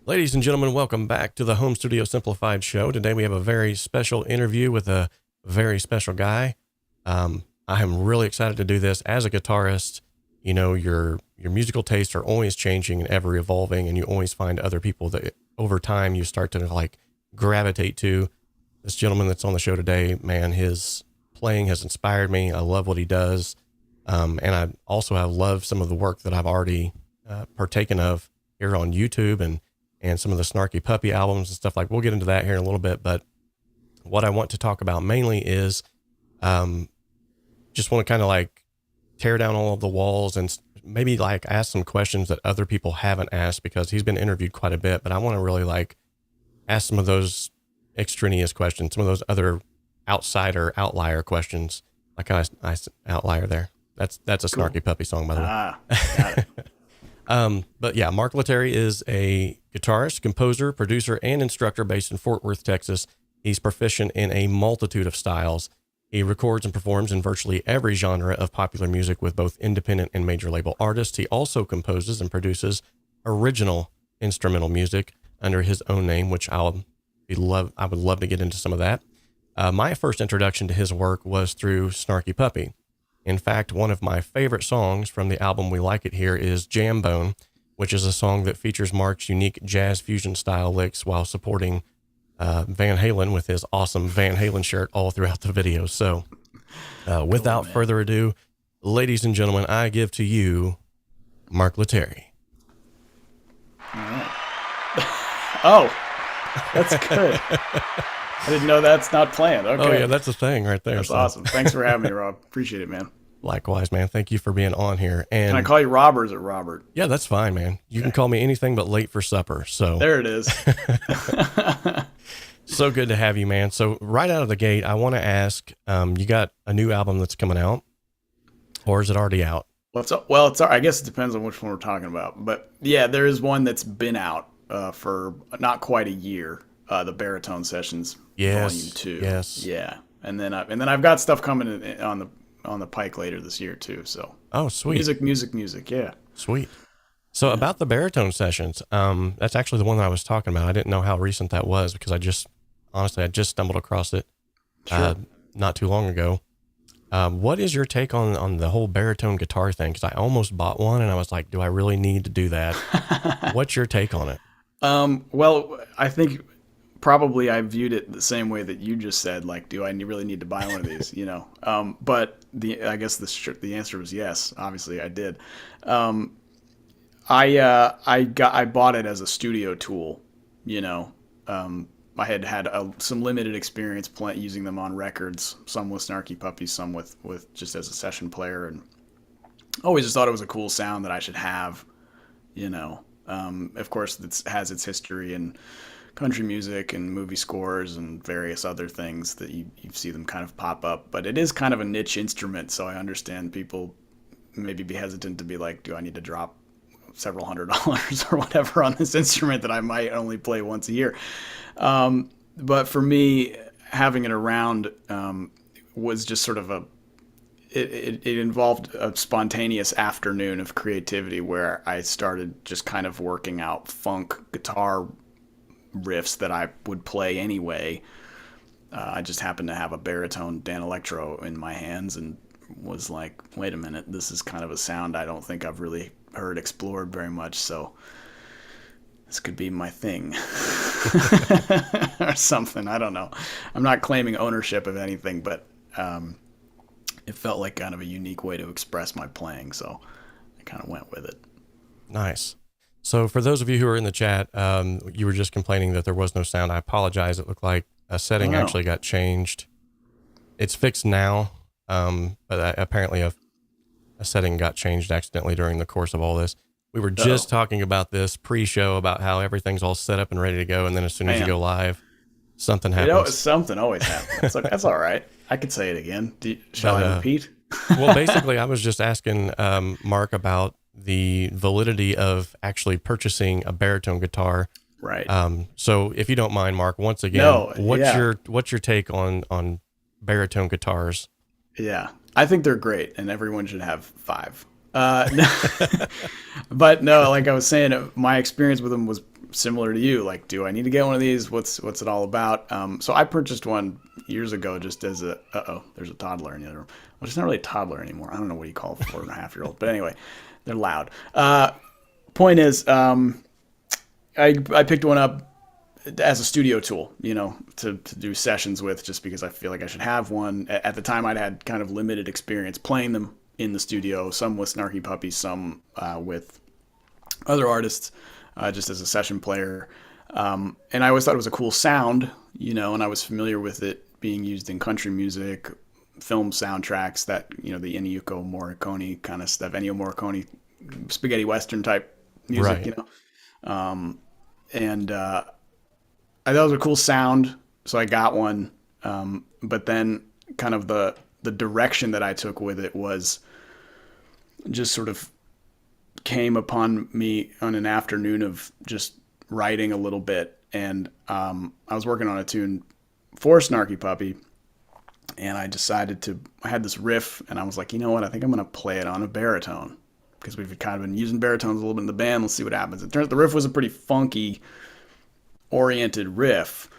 Ladies and gentlemen, welcome back to the Home Studio Simplified show. Today we have a very special interview with a very special guy. I am really excited to do this. As a guitarist, you know, your musical tastes are always changing and ever evolving, and you always find other people that over time you start to like gravitate to. This gentleman that's on the show today, man, his playing has inspired me. I love what he does. And I also have loved some of the work that I've already partaken of here on YouTube and some of the Snarky Puppy albums and stuff. Like, we'll get into that here in a little bit, but what I want to talk about mainly is just want to kind of like tear down all of the walls and maybe like ask some questions that other people haven't asked, because he's been interviewed quite a bit, but I want to really like ask some of those extraneous questions, some of those other outlier questions. Like I outlier there. That's a Cool. Snarky Puppy song, by the way. Got it. But yeah, Mark Lettieri is a guitarist, composer, producer, and instructor based in Fort Worth, Texas. He's proficient in a multitude of styles. He records and performs in virtually every genre of popular music with both independent and major label artists. He also composes and produces original instrumental music under his own name, which I would love to get into some of that. My first introduction to his work was through Snarky Puppy. In fact, one of my favorite songs from the album We Like It Here is Jambone, which is a song that features Mark's unique jazz fusion style licks while supporting Van Halen with his awesome Van Halen shirt all throughout the video. So without further ado, ladies and gentlemen, I give to you Mark Lettieri. All right. Oh, that's good. I didn't know that's not planned. Okay. Oh yeah, that's the thing right there. That's awesome. Thanks for having me, Rob. Appreciate it, man. Likewise, man. Thank you for being on here. And Can I call you Rob or is it Robert? yeah, that's fine, man. You can call me anything but late for supper. So There it is. so good to have you, man. So right out of the gate, I want to ask, you got a new album that's coming out, or is it already out? I guess it depends on which one we're talking about. But yeah, there is one that's been out for not quite a year. The Baritone Sessions Volume 2. Yes. Yeah. And then I've got stuff coming on the pike later this year too. So Oh, sweet. music. Yeah. Sweet. So about the Baritone Sessions, that's actually the one that I was talking about. I didn't know how recent that was because I just stumbled across it not too long ago. What is your take on the whole baritone guitar thing? Because I almost bought one and I was like, do I really need to do that? What's your take on it? Well, I think probably I viewed it the same way that you just said. Like, do I really need to buy one of these? You know, but I guess the answer was yes. Obviously, I did. I bought it as a studio tool. You know, I had some limited experience using them on records. Some with Snarky Puppy, some with just as a session player, and always just thought it was a cool sound that I should have. You know, of course, it has its history in country music and movie scores and various other things that you see them kind of pop up. But it is kind of a niche instrument, so I understand people maybe be hesitant to be like, do I need to drop several $100s or whatever on this instrument that I might only play once a year? But for me, having it around was just sort of it involved a spontaneous afternoon of creativity where I started just kind of working out funk guitar riffs that I would play anyway. I just happened to have a baritone Dan Electro in my hands and was like, wait a minute, this is kind of a sound I don't think I've really heard explored very much, so this could be my thing. Or something, I don't know. I'm not claiming ownership of anything, but it felt like kind of a unique way to express my playing, so I kind of went with it. Nice. So for those of you who are in the chat, you were just complaining that there was no sound. I apologize. It looked like a setting actually got changed. It's fixed now, but apparently a setting got changed accidentally during the course of all this. We were just talking about this pre-show about how everything's all set up and ready to go, and then as soon as you go live, something happens. You know, something always happens. That's all right. I could say it again. Shall I repeat? Well, basically, I was just asking Mark about the validity of actually purchasing a baritone guitar. Right. So if you don't mind, Mark, once again, what's your take on baritone guitars? Yeah, I think they're great, and everyone should have 5. But no, like I was saying, my experience with them was similar to you, like, do I need to get one of these? What's it all about? So I purchased one years ago just as there's a toddler in the other room. Well, it's not really a toddler anymore. I don't know what you call a 4.5-year-old, but anyway, they're loud. Point is, I picked one up as a studio tool, to do sessions with, just because I feel like I should have one. At the time, I'd had kind of limited experience playing them in the studio, some with Snarky Puppy, some with other artists, just as a session player. And I always thought it was a cool sound, and I was familiar with it being used in country music, film soundtracks, that, the Ennio Morricone kind of stuff, Ennio Morricone, spaghetti Western type music, right. And I thought it was a cool sound, so I got one. But then kind of the direction that I took with it was just sort of came upon me on an afternoon of just writing a little bit. And I was working on a tune for Snarky Puppy, and I had this riff, and I was like, you know what, I think I'm going to play it on a baritone, because we've kind of been using baritones a little bit in the band. Let's see what happens. It turns out the riff was a pretty funky oriented riff.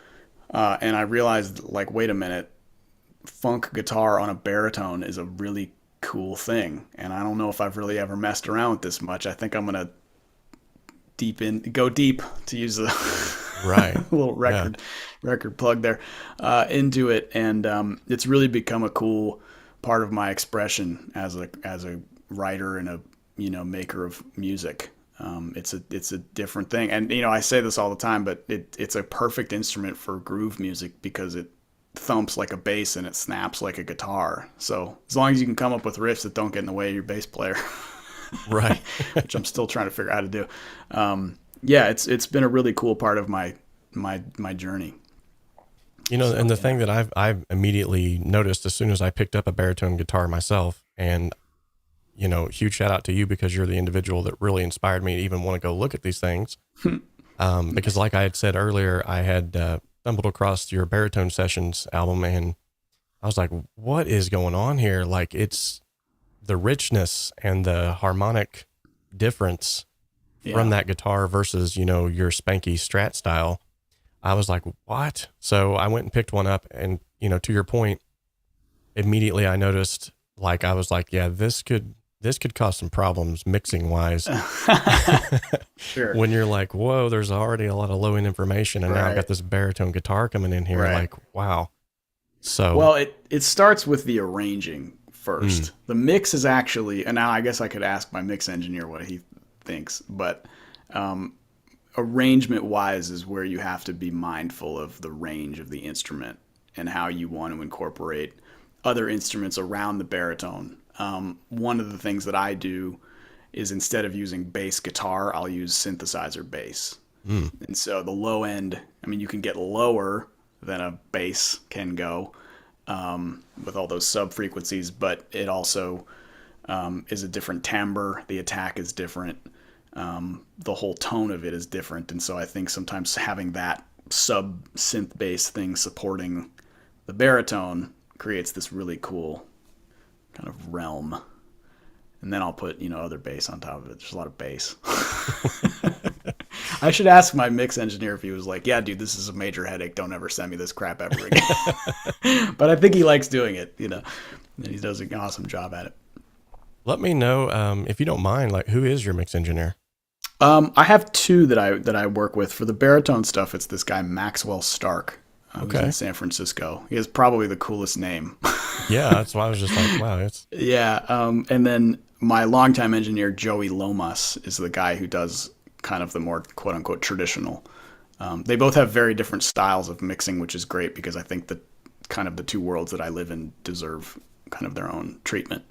And I realized, like, wait a minute, funk guitar on a baritone is a really cool thing. And I don't know if I've really ever messed around with this much. I think I'm going to go deep, to use the right little record plug there, into it. And it's really become a cool part of my expression as a writer and a maker of music. It's a different thing, and I say this all the time, but it's a perfect instrument for groove music because it thumps like a bass and it snaps like a guitar. So as long as you can come up with riffs that don't get in the way of your bass player, right, which I'm still trying to figure out how to do. It's been a really cool part of my journey. And the thing that I've immediately noticed as soon as I picked up a baritone guitar myself, and huge shout out to you, because you're the individual that really inspired me to even want to go look at these things. Because like I had said earlier, I had stumbled across your Baritone Sessions album, and I was like, what is going on here? Like, it's the richness and the harmonic difference from that guitar versus, your spanky Strat style. I was like, what? So I went and picked one up, and, to your point, immediately I noticed, like, I was like, yeah, this could cause some problems mixing wise. Sure. When you're like, whoa, there's already a lot of low end information, and now I've got this baritone guitar coming in here. Like, wow. So, well, it starts with the arranging first. The mix is actually, and now I guess I could ask my mix engineer what he thinks, but arrangement wise is where you have to be mindful of the range of the instrument and how you want to incorporate other instruments around the baritone. One of the things that I do is, instead of using bass guitar, I'll use synthesizer bass. And so the low end, you can get lower than a bass can go with all those sub frequencies, but it also is a different timbre. The attack is different. The whole tone of it is different. And so I think sometimes having that sub synth bass thing supporting the baritone creates this really cool kind of realm. And then I'll put, other bass on top of it. There's a lot of bass. I should ask my mix engineer if he was like, yeah, dude, this is a major headache. Don't ever send me this crap ever again. But I think he likes doing it, and he does an awesome job at it. Let me know, if you don't mind, like, who is your mix engineer? I have two that I work with. For the baritone stuff, it's this guy, Maxwell Stark. Who's in San Francisco. He has probably the coolest name. Yeah, that's why I was just like, wow. And then my longtime engineer, Joey Lomas, is the guy who does kind of the more quote unquote traditional. They both have very different styles of mixing, which is great, because I think that kind of the two worlds that I live in deserve kind of their own treatment.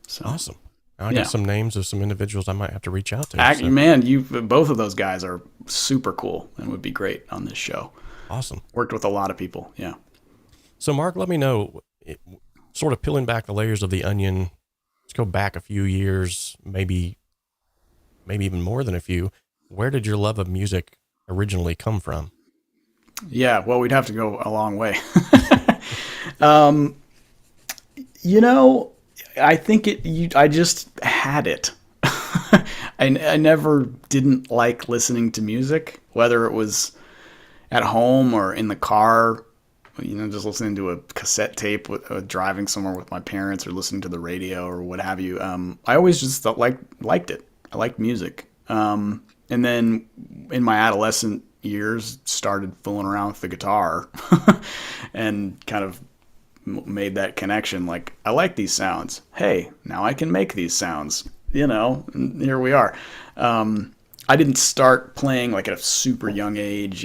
So awesome. I got some names of some individuals I might have to reach out to. Man, both of those guys are super cool and would be great on this show. Awesome. Worked with a lot of people. Yeah. So Mark, let me know, sort of peeling back the layers of the onion. Let's go back a few years, maybe even more than a few. Where did your love of music originally come from? Yeah, well, we'd have to go a long way. I think I just had it. I never didn't like listening to music, whether it was at home or in the car, just listening to a cassette tape, driving somewhere with my parents, or listening to the radio or what have you. I always just liked it. I liked music. And then in my adolescent years, started fooling around with the guitar and kind of made that connection. Like, I like these sounds. Hey, now I can make these sounds, and here we are. I didn't start playing like at a super young age,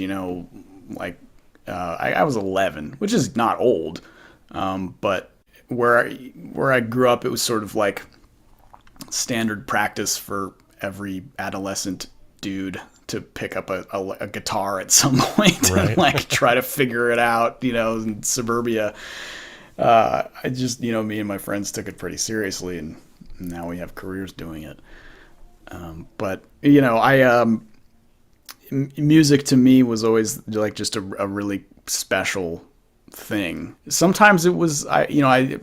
like I was 11, which is not old. But where I grew up, it was sort of like standard practice for every adolescent dude to pick up a guitar at some point and like try to figure it out, in suburbia. I just, me and my friends took it pretty seriously, and now we have careers doing it. But music to me was always like just a really special thing. Sometimes it was,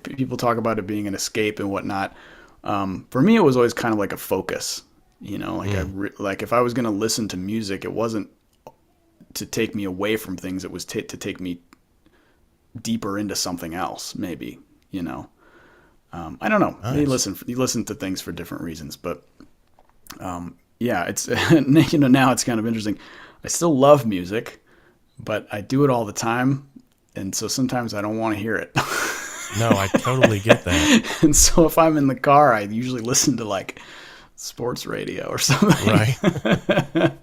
people talk about it being an escape and whatnot. For me, it was always kind of like a focus, like if I was going to listen to music, it wasn't to take me away from things. It was to take me deeper into something else, maybe, I don't know. Nice. You listen to things for different reasons, but, it's, now it's kind of interesting. I still love music, but I do it all the time. And so sometimes I don't want to hear it. No, I totally get that. And so if I'm in the car, I usually listen to like sports radio or something. Right.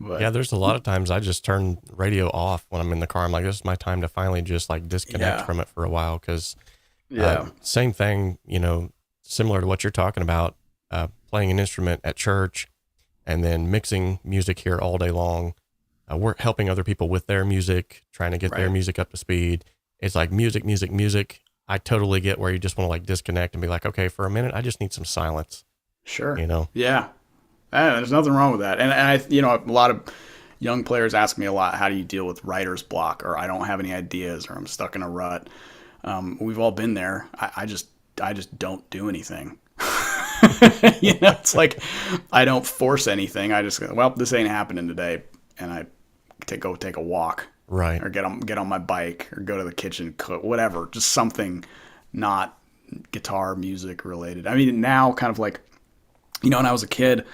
But, yeah, there's a lot of times I just turn radio off when I'm in the car. I'm like, this is my time to finally just like disconnect from it for a while. Cause same thing, similar to what you're talking about, playing an instrument at church and then mixing music here all day long. We're helping other people with their music, trying to get their music up to speed. It's like music. I totally get where you just want to like disconnect and be like, okay, for a minute, I just need some silence. Sure. Yeah. There's nothing wrong with that. And I, a lot of young players ask me a lot, how do you deal with writer's block, or I don't have any ideas, or I'm stuck in a rut. We've all been there. I just don't do anything. It's like, I don't force anything. I just go, well, this ain't happening today. And I go take a walk. Right. Or get on my bike, or go to the kitchen, cook, whatever. Just something not guitar music related. I mean, now kind of like, when I was a kid,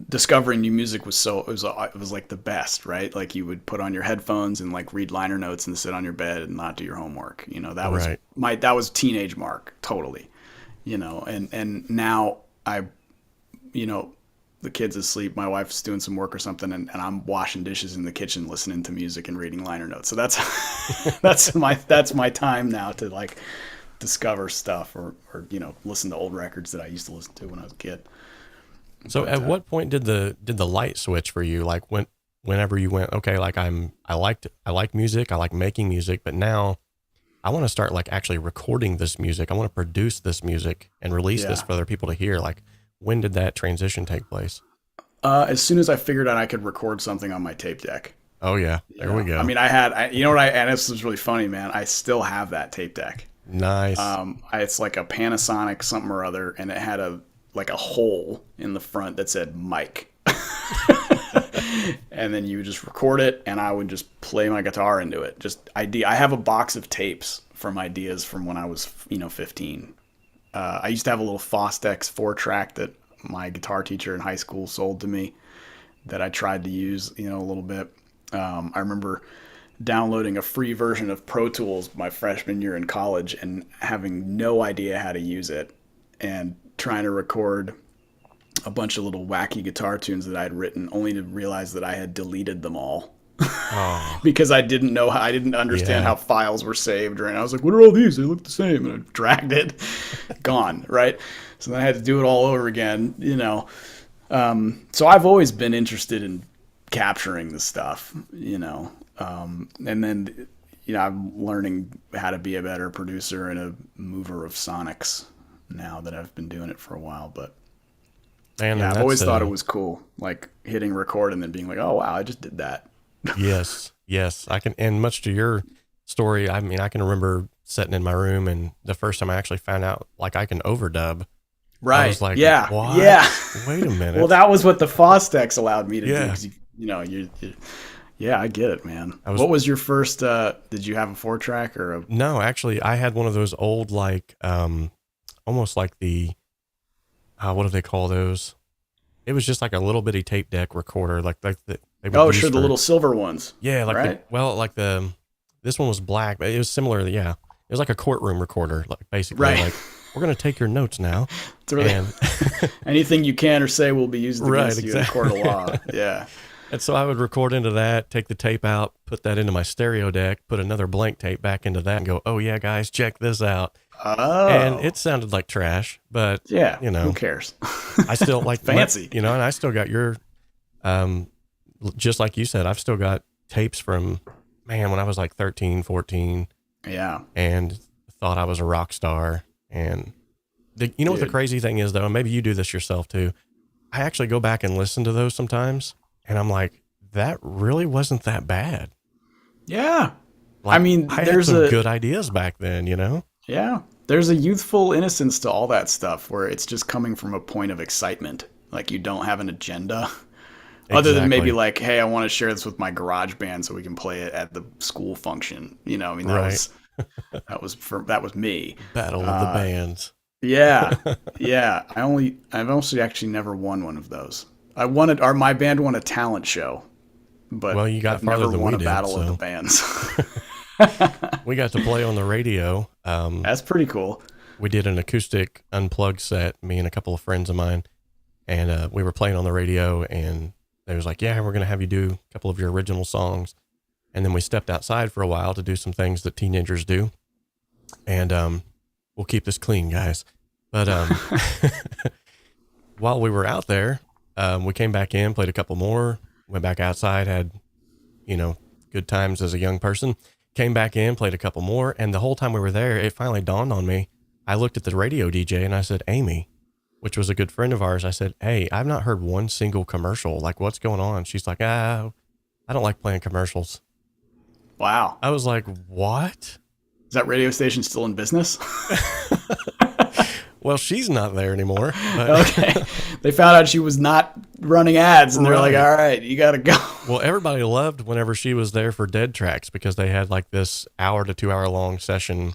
discovering new music was it was like the best, right? Like, you would put on your headphones and like read liner notes and sit on your bed and not do your homework. That was teenage Mark, totally. And now the kid's asleep, my wife's doing some work or something, and I'm washing dishes in the kitchen, listening to music and reading liner notes. So that's my time now to like discover stuff, or listen to old records that I used to listen to when I was a kid. So at what point did the light switch for you? Like whenever you went, okay, like I like music, I like making music, but now I want to start like actually recording this music. I want to produce this music and release this for other people to hear. Like, when did that transition take place? As soon as I figured out I could record something on my tape deck. Oh yeah, there we go. I mean, and this is really funny, man. I still have that tape deck. Nice. It's like a Panasonic something or other, and it had a hole in the front that said mic. And then you would just record it, and I would just play my guitar into it. I have a box of tapes from ideas from when I was 15. I used to have a little Fostex 4-track that my guitar teacher in high school sold to me that I tried to use, a little bit. I remember downloading a free version of Pro Tools my freshman year in college and having no idea how to use it, and trying to record a bunch of little wacky guitar tunes that I had written, only to realize that I had deleted them all. Oh. Because I didn't understand how files were saved, and I was like, what are all these? They look the same. And I dragged it, gone, right? So then I had to do it all over again, So I've always been interested in capturing the stuff, and then, I'm learning how to be a better producer and a mover of sonics now that I've been doing it for a while. But I've always thought it was cool, like hitting record and then being like, oh wow, I just did that. Yes. I can, and much to your story, I mean, I can remember sitting in my room, and the first time I actually found out like I can overdub. Right. I was like, yeah. what? Yeah. Wait a minute. Well, that was what the Fostex allowed me to do. Yeah. 'Cause yeah, I get it, man. I was- What was your first, did you have a 4-track or a? No, actually, I had one of those old, like, almost like the, what do they call those? It was just like a little bitty tape deck recorder, like they would Oh, use sure, the for- little silver ones. Yeah, like right? this one was black, but it was similar. Yeah, it was like a courtroom recorder, like basically. Right. Like, we're gonna take your notes now, It's really, and anything you can or say will be used Right, against you in a court of law. Yeah. and so I would record into that, take the tape out, put that into my stereo deck, put another blank tape back into that, and go, oh yeah, guys, check this out. Oh. And it sounded like trash, but yeah, you know, who cares? I still like Fancy. you know, and I still got your, just like you said, I've still got tapes from, man, when I was like 13, 14, Yeah. and thought I was a rock star. And you know what the Dude. crazy thing is, though, and maybe you do this yourself too. I actually go back and listen to those sometimes, and I'm like, that really wasn't that bad. Yeah. Like, I mean, I had there's some a good ideas back then, you know? yeah, there's a youthful innocence to all that stuff where it's just coming from a point of excitement. Like you don't have an agenda. Other than maybe Exactly. like, hey, I want to share this with my garage band so we can play it at the school function. You know, I mean, Right. that was me. Battle of the bands. Yeah, yeah. I've also actually never won one of those. My band won a talent show, but Well, you got I've farther never than won we a did, battle of so. the bands. We got to play on the radio. That's pretty cool. We did an acoustic unplugged set, me and a couple of friends of mine, and we were playing on the radio, and they was like, yeah, we're going to have you do a couple of your original songs. And then we stepped outside for a while to do some things that teenagers do. And we'll keep this clean, guys. But while we were out there, we came back in, played a couple more, went back outside, had, you know, good times as a young person, came back in, played a couple more. And the whole time we were there, it finally dawned on me. I looked at the radio DJ and I said, Amy, which was a good friend of ours. I said, hey, I've not heard one single commercial. Like, what's going on? She's like, I don't like playing commercials. Wow. I was like, what? Is that radio station still in business? Well, she's not there anymore. But, Okay. They found out she was not running ads and they're like, Right. all right, you got to go. well, everybody loved whenever she was there for Dead Tracks because they had like this 1 to 2 hour long session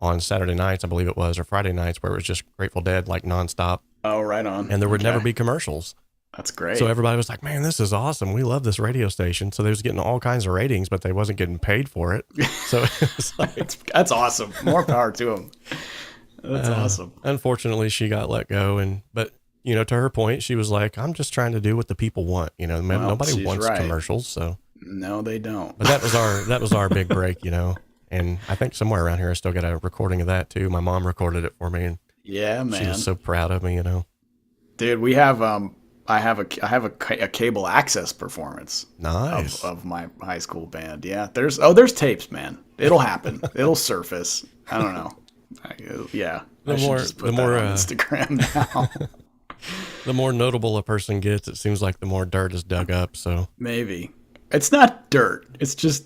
on Saturday nights, I believe it was, or Friday nights, where it was just Grateful Dead, like nonstop. Oh, right on. And there would Okay. nebe commercials. That's great. So everybody was like, man, this is awesome. We love this radio station. So they was getting all kinds of ratings, but they wasn't getting paid for it. So it was like, That's awesome. More power to them. That's awesome. unfortunately, she got let go. But, you know, to her point, she was like, I'm just trying to do what the people want. You know, nobody she's wants right. commercials. So, No, they don't. but that was our big break, you know. And I think somewhere around here, I still got a recording of that too. My mom recorded it for me, and Yeah, man. she was so proud of me, you know. Dude, we have I have a cable access performance Nice. of my high school band. Yeah, there's tapes, man. It'll happen. It'll surface. I don't know. Yeah, The I should more- just put the that more, on Instagram now. The more notable a person gets, it seems like the more dirt is dug up. So, Maybe it's not dirt. It's just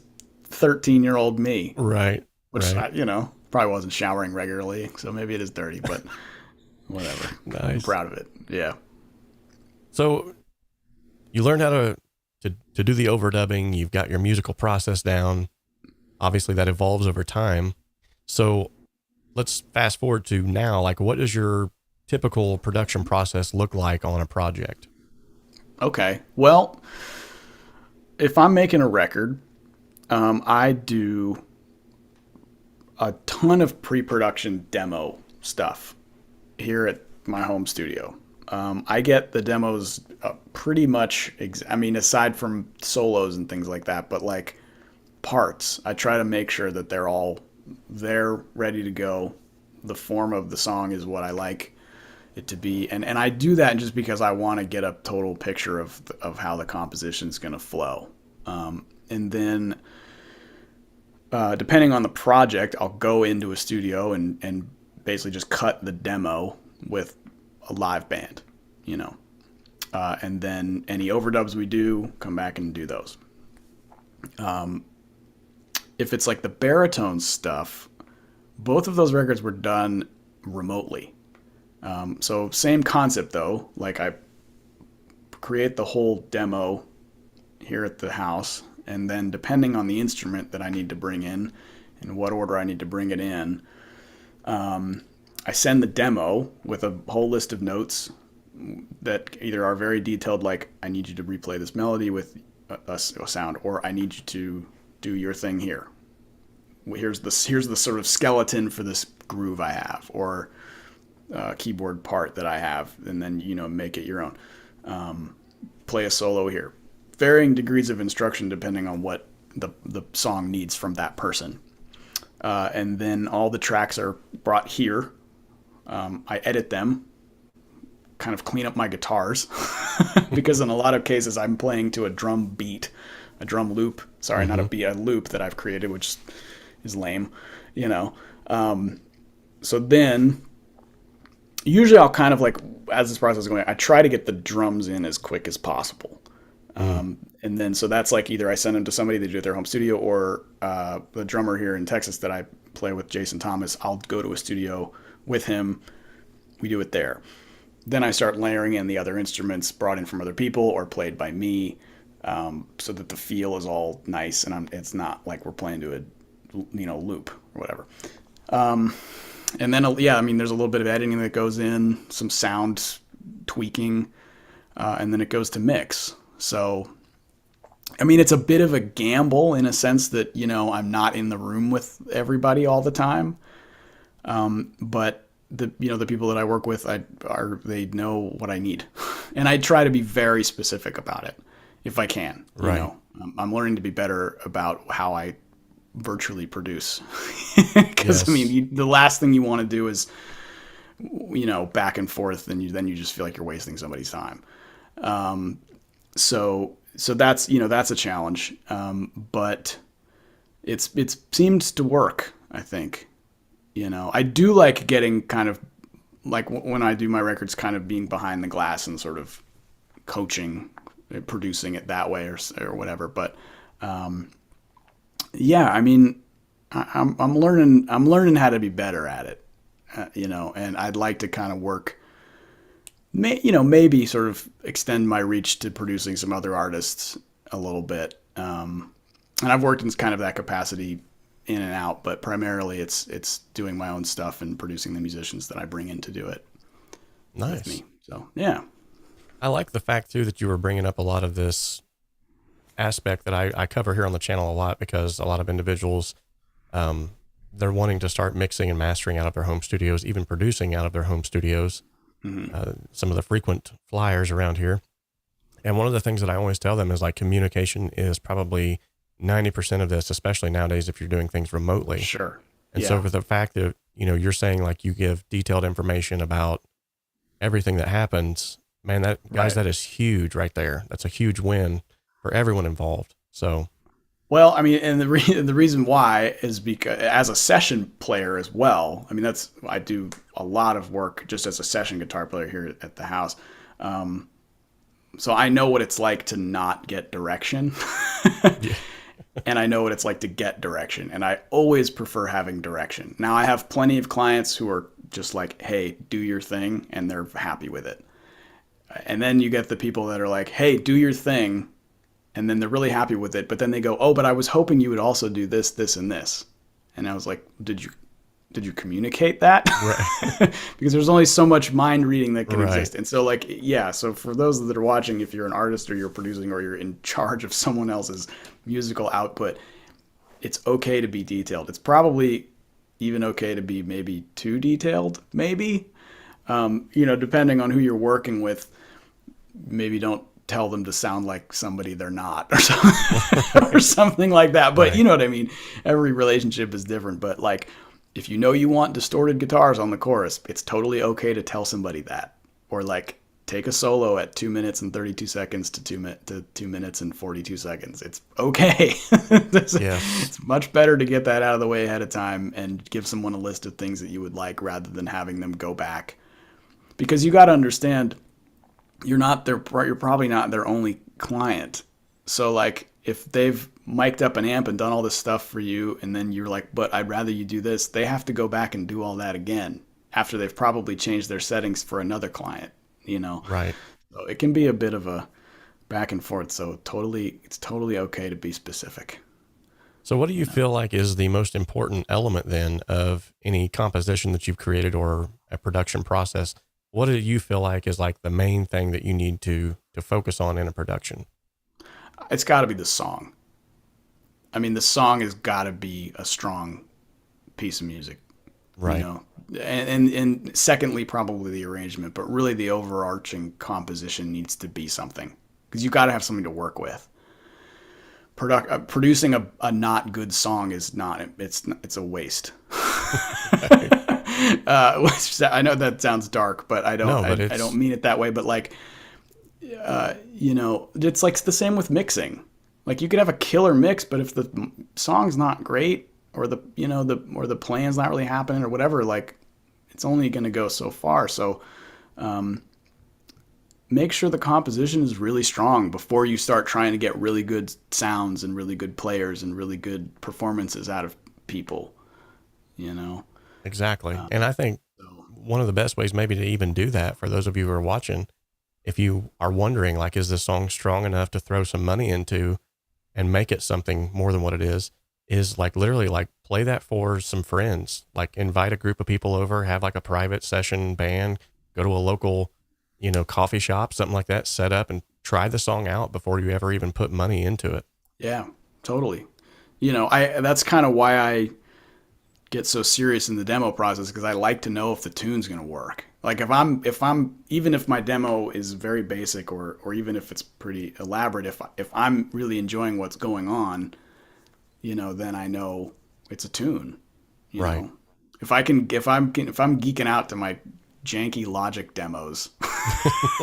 13-year-old me, right. which right. probably wasn't showering regularly, so maybe it is dirty, but whatever. I'm Nice. proud of it. Yeah. So you learned how to do the overdubbing. You've got your musical process down. Obviously that evolves over time. So let's fast forward to now. Like, what does your typical production process look like on a project? Okay. Well, if I'm making a record, I do a ton of pre-production demo stuff here at my home studio. I get the demos pretty much, aside from solos and things like that, but like parts, I try to make sure that they're all there, ready to go. The form of the song is what I like it to be. And I do that just because I want to get a total picture of how the composition is going to flow. And then depending on the project, I'll go into a studio and basically just cut the demo with a live band, and then any overdubs we do, come back and do those. If it's like the baritone stuff, both of those records were done remotely. So same concept though, like I create the whole demo here at the house, and then depending on the instrument that I need to bring in and what order I need to bring it in, I send the demo with a whole list of notes that either are very detailed, like I need you to replay this melody with a sound, or I need you to do your thing here. Here's the sort of skeleton for this groove I have, or keyboard part that I have, and then make it your own. Play a solo here. Varying degrees of instruction depending on what the song needs from that person. And then all the tracks are brought here. I edit them, kind of clean up my guitars, because in a lot of cases I'm playing to a drum beat, a drum loop. Sorry, not a beat, a loop that I've created, which is lame, So then usually I'll kind of like, as this process is going, I try to get the drums in as quick as possible. And then, so that's like either I send them to somebody to do it at their home studio, or the drummer here in Texas that I play with, Jason Thomas, I'll go to a studio with him. We do it there. Then I start layering in the other instruments brought in from other people or played by me, so that the feel is all nice and it's not like we're playing to a loop or whatever. And then there's a little bit of editing that goes in, some sound tweaking, and then it goes to mix. So it's a bit of a gamble in a sense that I'm not in the room with everybody all the time, but the people that I work with, they know what I need, and I try to be very specific about it if I can. Right. I'm learning to be better about how I virtually produce, because yes. The last thing you want to do is back and forth, and then you just feel like you're wasting somebody's time. So that's that's a challenge, but it seems to work, I think. I do like getting kind of like when I do my records, kind of being behind the glass and sort of coaching, producing it that way or whatever. But I'm learning how to be better at it, and I'd like to kind of work, maybe sort of extend my reach to producing some other artists a little bit. And I've worked in kind of that capacity in and out, but primarily it's doing my own stuff and producing the musicians that I bring in to do it. Nice. With me. So, yeah. I like the fact too that you were bringing up a lot of this aspect that I cover here on the channel a lot, because a lot of individuals, they're wanting to start mixing and mastering out of their home studios, even producing out of their home studios. Some of the frequent flyers around here. And one of the things that I always tell them is like communication is probably 90% of this, especially nowadays if you're doing things remotely. Sure. And so for the fact that, you're saying like you give detailed information about everything that happens, man, that is huge right there. That's a huge win for everyone involved. So, well, and the reason why is because as a session player as well, I do a lot of work just as a session guitar player here at the house. So I know what it's like to not get direction. Yeah. And I know what it's like to get direction. And I always prefer having direction. Now, I have plenty of clients who are just like, hey, do your thing, and they're happy with it. And then you get the people that are like, hey, do your thing, and then they're really happy with it. But then they go, oh, but I was hoping you would also do this, this, and this. And I was like, did you communicate that? Right. Because there's only so much mind reading that can exist. And so so for those that are watching, if you're an artist or you're producing or you're in charge of someone else's musical output, it's okay to be detailed. It's probably even okay to be maybe too detailed, maybe, depending on who you're working with. Maybe don't tell them to sound like somebody they're not, or something, or something like that. But you know what I mean? Every relationship is different, but if you want distorted guitars on the chorus, it's totally okay to tell somebody that. Or take a solo at 2 minutes and 32 seconds to 2 minutes and 42 seconds. It's okay. It's much better to get that out of the way ahead of time and give someone a list of things that you would like, rather than having them go back. Because you got to understand, you're probably not their only client. So if they've mic'd up an amp and done all this stuff for you, and then you're like, but I'd rather you do this, they have to go back and do all that again after they've probably changed their settings for another client, you know? Right. So it can be a bit of a back and forth. So it's totally okay to be specific. So what do you feel like is the most important element then of any composition that you've created or a production process? What do you feel like is like the main thing that you need to focus on in a production? It's got to be the song. I mean, the song has got to be a strong piece of music, right? You know? And secondly, probably the arrangement, but really the overarching composition needs to be something, because you got to have something to work with. Producing a not good song is not, it's a waste. I know that sounds dark, but I don't mean it that way. But like, you know, it's like the same with mixing. Like you could have a killer mix, but if the song's not great, or the plan's not really happening or whatever, like it's only going to go so far. So, make sure the composition is really strong before you start trying to get really good sounds and really good players and really good performances out of people, you know? Exactly. And I think one of the best ways maybe to even do that for those of you who are watching, if you are wondering, like, is this song strong enough to throw some money into and make it something more than what it is like literally like play that for some friends, like invite a group of people over, have like a private session band, go to a local, you know, coffee shop, something like that, set up and try the song out before you ever even put money into it. Yeah, totally. You know, that's kind of why I get so serious in the demo process, because I like to know if the tune's going to work. Like if I'm even if my demo is very basic or even if it's pretty elaborate, if I'm really enjoying what's going on, you know, then I know it's a tune. You right. know? If I'm geeking out to my janky Logic demos,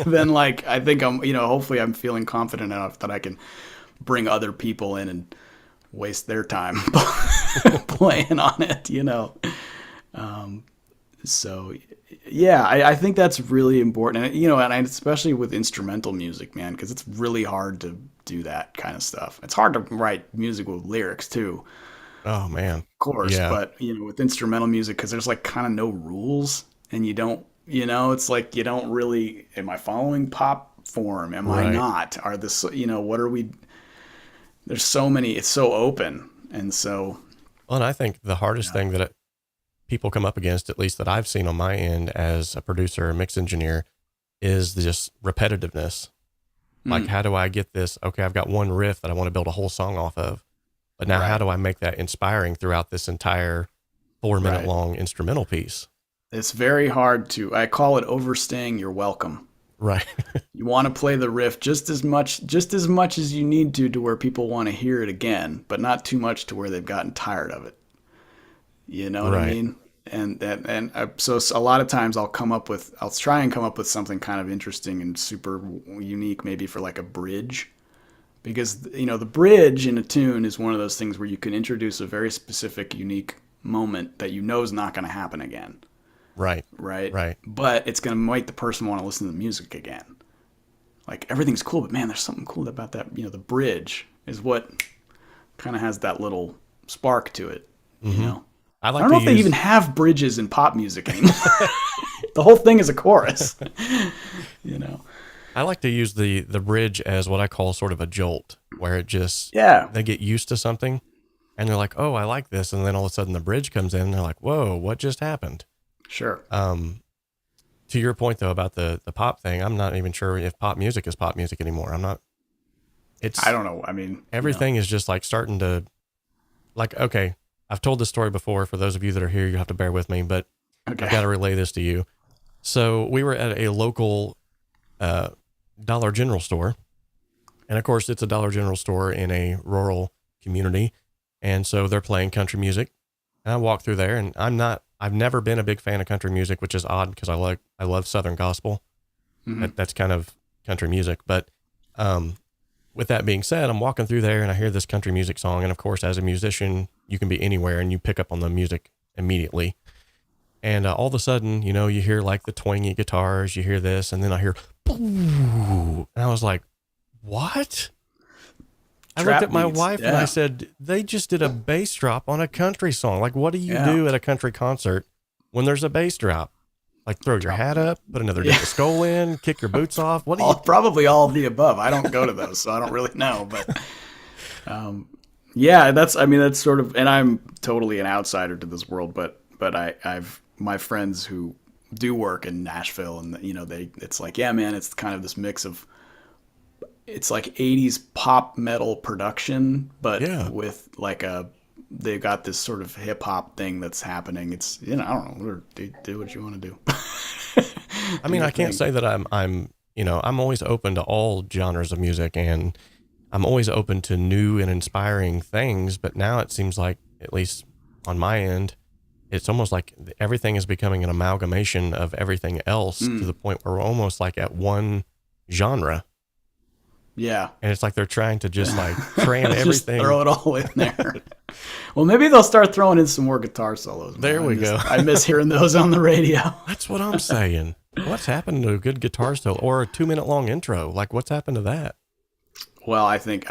then like I think I'm, you know, hopefully I'm feeling confident enough that I can bring other people in and waste their time playing on it, you know. So yeah, I think that's really important, and you know, and especially with instrumental music, man, because it's really hard to do that kind of stuff. It's hard to write music with lyrics too. Oh man, of course, yeah. But you know, with instrumental music, because there's like kind of no rules, and you don't, you know, it's like you don't really. Am I following pop form? Am I not? Are this, you know, what are we? There's so many. It's so open, and so. Well, and I think the hardest thing that people come up against, at least that I've seen on my end as a producer or mix engineer, is just repetitiveness. Like, how do I get this? Okay, I've got one riff that I want to build a whole song off of, but now how do I make that inspiring throughout this entire 4-minute long instrumental piece? It's very hard to, I call it overstaying your welcome. Right. You want to play the riff just as much as you need to where people want to hear it again, but not too much to where they've gotten tired of it. You know what I mean? So a lot of times I'll try and come up with something kind of interesting and super unique, maybe for like a bridge, because, you know, the bridge in a tune is one of those things where you can introduce a very specific, unique moment that you know is not going to happen again. Right. But it's going to make the person want to listen to the music again. Like, everything's cool, but man, there's something cool about that. You know, the bridge is what kind of has that little spark to it, you know? I don't know if they even have bridges in pop music anymore. The whole thing is a chorus, you know. I like to use the bridge as what I call sort of a jolt, where it just, they get used to something and they're like, oh, I like this. And then all of a sudden the bridge comes in and they're like, whoa, what just happened? Sure. To your point though, about the pop thing, I'm not even sure if pop music is pop music anymore. I don't know. I mean, everything is just like starting to, like, okay, I've told this story before. For those of you that are here, you have to bear with me, but I've got to relay this to you. So we were at a local Dollar General store. And of course, it's a Dollar General store in a rural community. And so they're playing country music. And I walk through there, and I've never been a big fan of country music, which is odd because I love Southern gospel. That's kind of country music. But with that being said, I'm walking through there and I hear this country music song. And of course, as a musician, you can be anywhere and you pick up on the music immediately. And all of a sudden, you know, you hear like the twangy guitars, you hear this, and then I hear, and I was like, what? I looked at my wife and I said, they just did a bass drop on a country song. Like, what do you do at a country concert when there's a bass drop? Like throw your hat up, put another deck of skull in, kick your boots off? What do you? Probably all of the above. I don't go to those, so I don't really know. But yeah, that's sort of, and I'm totally an outsider to this world, but I've my friends who do work in Nashville, and it's like, yeah, man, it's kind of this mix of, it's like 80s pop metal production, but with like they've got this sort of hip hop thing that's happening. It's, I don't know, do what you want to do. I mean, I can't say that I'm always open to all genres of music, and I'm always open to new and inspiring things. But now it seems like, at least on my end, it's almost like everything is becoming an amalgamation of everything else to the point where we're almost like at one genre. Yeah. And it's like they're trying to just like cram everything. Just throw it all in there. Well, maybe they'll start throwing in some more guitar solos. There we go. I miss hearing those on the radio. That's what I'm saying. What's happened to a good guitar solo or a 2-minute long intro? Like, what's happened to that? Well, I think,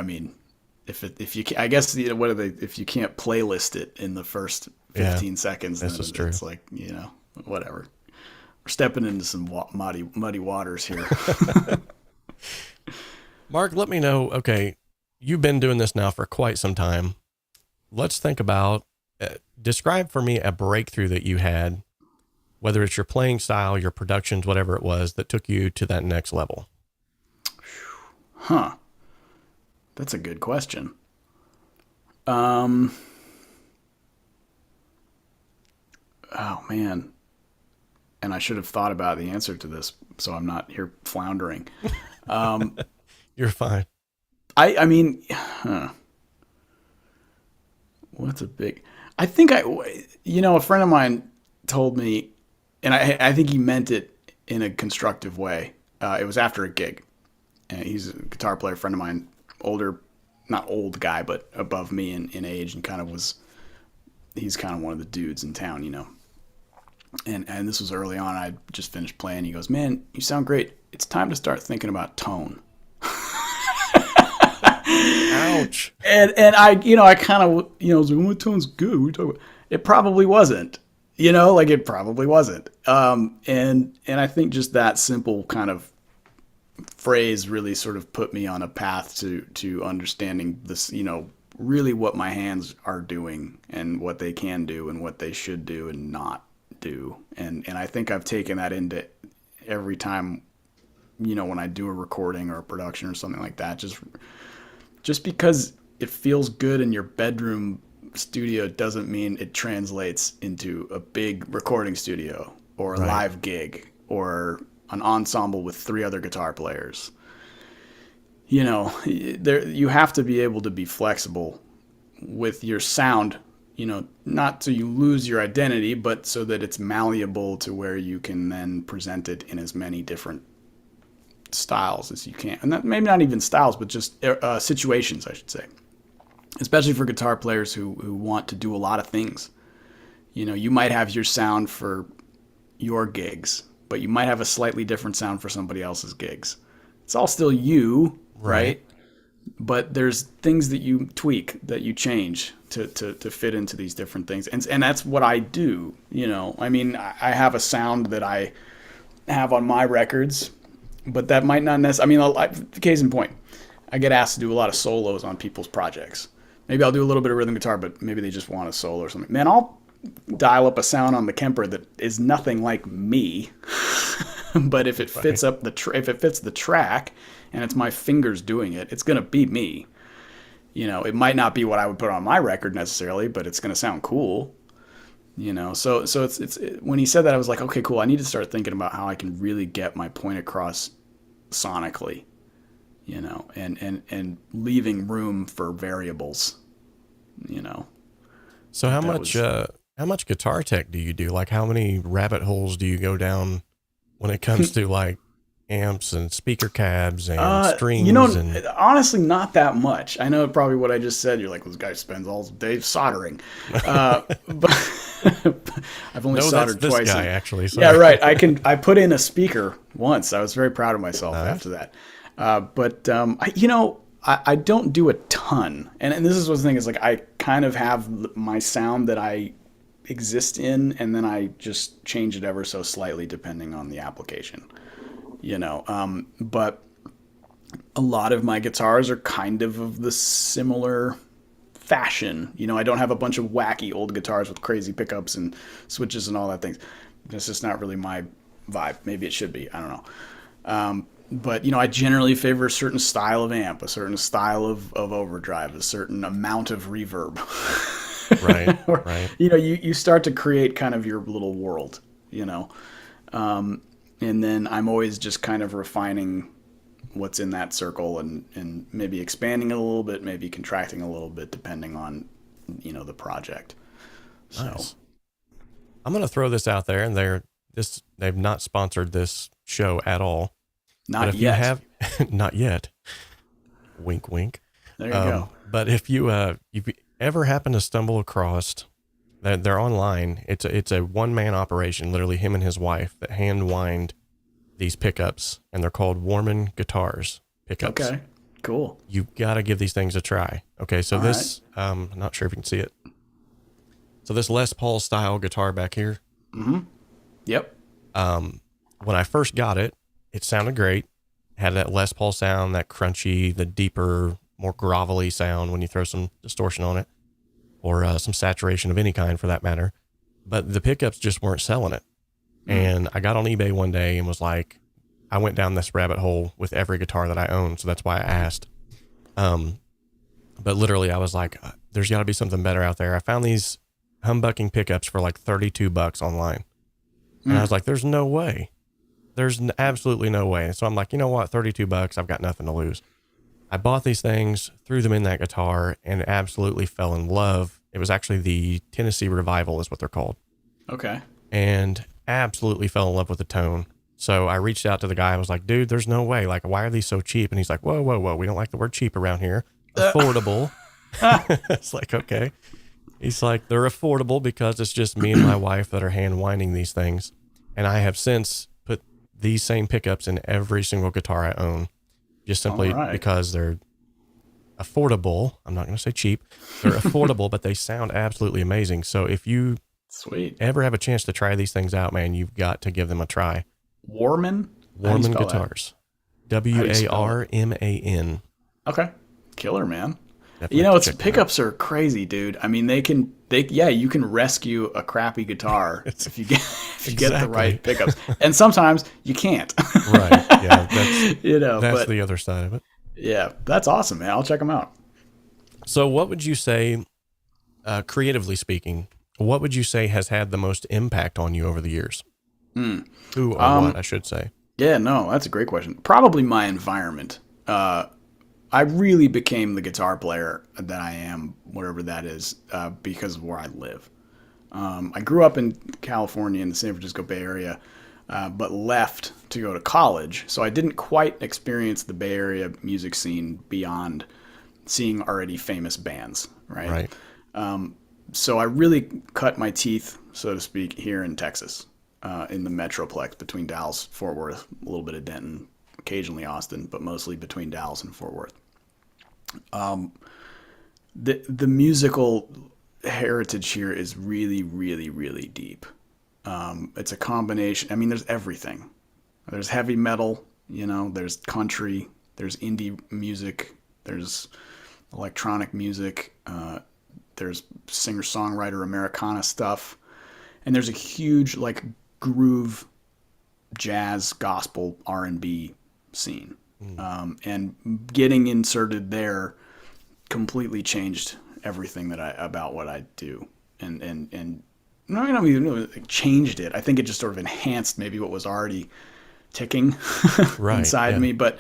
if you I guess, what are they, if you can't playlist it in the first 15 seconds, then it's like, whatever. We're stepping into some muddy waters here. Mark, let me know. Okay, you've been doing this now for quite some time. Let's think about, describe for me a breakthrough that you had, whether it's your playing style, your productions, whatever it was, that took you to that next level. Huh. That's a good question. Oh, man. And I should have thought about the answer to this, so I'm not here floundering. You're fine. What's a big... I think a friend of mine told me, and I think he meant it in a constructive way. It was after a gig. And he's a guitar player, friend of mine, older, not old guy, but above me in age, and he's kind of one of the dudes in town, And this was early on. I just finished playing. He goes, "Man, you sound great. It's time to start thinking about tone." Ouch. And I kind of, was like, "What tone's good? What are we talking about?" It probably wasn't. It probably wasn't. And I think just that simple kind of phrase really sort of put me on a path to understanding this, really what my hands are doing and what they can do and what they should do and not do. And I think I've taken that into every time, when I do a recording or a production or something like that, just because it feels good in your bedroom studio doesn't mean it translates into a big recording studio or a live gig or an ensemble with 3 other guitar players. You have to be able to be flexible with your sound, not so you lose your identity, but so that it's malleable to where you can then present it in as many different styles as you can. And that, maybe not even styles, but just situations, I should say. Especially for guitar players who want to do a lot of things. You might have your sound for your gigs, but you might have a slightly different sound for somebody else's gigs. It's all still you, right? But there's things that you tweak, that you change to fit into these different things. And that's what I do, I have a sound that I have on my records, but that might not necessarily, case in point, I get asked to do a lot of solos on people's projects. Maybe I'll do a little bit of rhythm guitar, but maybe they just want a solo or something. Man, I'll dial up a sound on the Kemper that is nothing like me, but if it fits if it fits the track and it's my fingers doing it, it's gonna be me. It might not be what I would put on my record necessarily, but it's gonna sound cool. So it's when he said that, I was like, okay, cool. I need to start thinking about how I can really get my point across sonically, and leaving room for variables, So how much guitar tech do you do? Like, how many rabbit holes do you go down when it comes to like amps and speaker cabs and strings? Honestly, not that much. I know probably what I just said. You're like, this guy spends all day soldering, but I've only soldered that's twice. This guy, actually. Sorry. Yeah, right. I put in a speaker once. I was very proud of myself after that. But I don't do a ton. And this is what the thing is, like, I kind of have my sound that I exist in, and then I just change it ever so slightly depending on the application, but a lot of my guitars are kind of the similar fashion. I don't have a bunch of wacky old guitars with crazy pickups and switches and all that things. It's just not really my vibe. Maybe it should be. I don't know. But I generally favor a certain style of amp, a certain style of overdrive, a certain amount of reverb. Right. Or, right. You start to create kind of your little world, and then I'm always just kind of refining what's in that circle and maybe expanding it a little bit, maybe contracting a little bit, depending on, the project. So nice. I'm going to throw this out there, and they've not sponsored this show at all. Not yet. Not yet. Wink, wink. There you go. But if you ever happen to stumble across, they're online. It's a one-man operation, literally him and his wife, that hand wind these pickups, and they're called 𝗠𝗏 guitars pickups. Okay, cool. You've got to give these things a try. Okay, so this, I'm not sure if you can see it. So this Les Paul style guitar back here. Mm-hmm. Yep. When I first got it, it sounded great. Had that Les Paul sound, that crunchy, the deeper, more grovelly sound when you throw some distortion on it, or some saturation of any kind for that matter. But the pickups just weren't selling it. And I got on eBay one day and was like, I went down this rabbit hole with every guitar that I own. So that's why I asked. But literally I was like, there's gotta be something better out there. I found these humbucking pickups for like $32 online. And I was like, there's no way. There's absolutely no way. And so I'm like, you know what? $32, I've got nothing to lose. I bought these things, threw them in that guitar, and absolutely fell in love. It was actually the Tennessee Revival is what they're called. Okay. And absolutely fell in love with the tone. So I reached out to the guy. I was like, dude, there's no way. Like, why are these so cheap? And he's like, whoa, whoa, whoa. We don't like the word cheap around here. Affordable. It's like, okay. He's like, they're affordable because it's just me and my wife that are hand winding these things. And I have since put these same pickups in every single guitar I own, just simply because they're affordable. I'm not going to say cheap. They're affordable, but they sound absolutely amazing. So if you ever have a chance to try these things out, man, you've got to give them a try. 𝗠𝗏 guitars. 𝗠𝗏𝗏. Okay. Killer, man. Definitely its pickups are crazy, dude. I mean, you can rescue a crappy guitar if you get the right pickups. And sometimes you can't. Right. Yeah. That's the other side of it. Yeah. That's awesome, man. I'll check them out. So what would you say, creatively speaking, what would you say has had the most impact on you over the years? Who or what, I should say. Yeah, no, that's a great question. Probably my environment. I really became the guitar player that I am, whatever that is, because of where I live. I grew up in California in the San Francisco Bay Area, but left to go to college. So I didn't quite experience the Bay Area music scene beyond seeing already famous bands, right? So I really cut my teeth, so to speak, here in Texas, in the Metroplex between Dallas, Fort Worth, a little bit of Denton, occasionally Austin, but mostly between Dallas and Fort Worth. The musical heritage here is really, really, really deep. It's a combination. I mean, there's everything. There's heavy metal, there's country, there's indie music, there's electronic music, there's singer-songwriter Americana stuff, and there's a huge groove, jazz, gospel, R&B scene. And getting inserted there completely changed everything about what I do, and no, I don't even changed it. I think it just sort of enhanced maybe what was already ticking inside me. But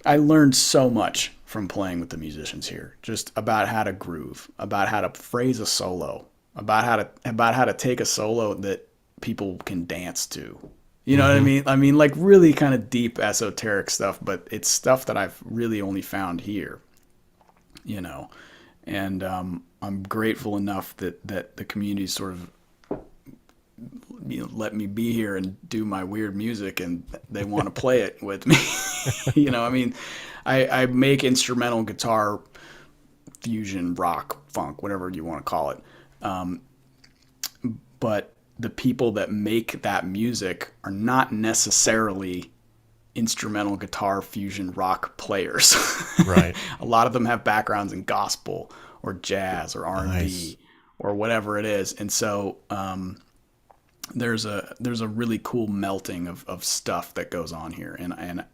I learned so much from playing with the musicians here, just about how to groove, about how to phrase a solo, about how to take a solo that people can dance to. You know what I mean? I mean, really kind of deep esoteric stuff, but it's stuff that I've really only found here, and I'm grateful enough that the community sort of, let me be here and do my weird music, and they want to play it with me. I mean, I make instrumental guitar, fusion, rock, funk, whatever you want to call it. but the people that make that music are not necessarily instrumental guitar fusion rock players. Right. A lot of them have backgrounds in gospel or jazz or R&B Nice. or whatever it is. And so there's a really cool melting of stuff that goes on here. And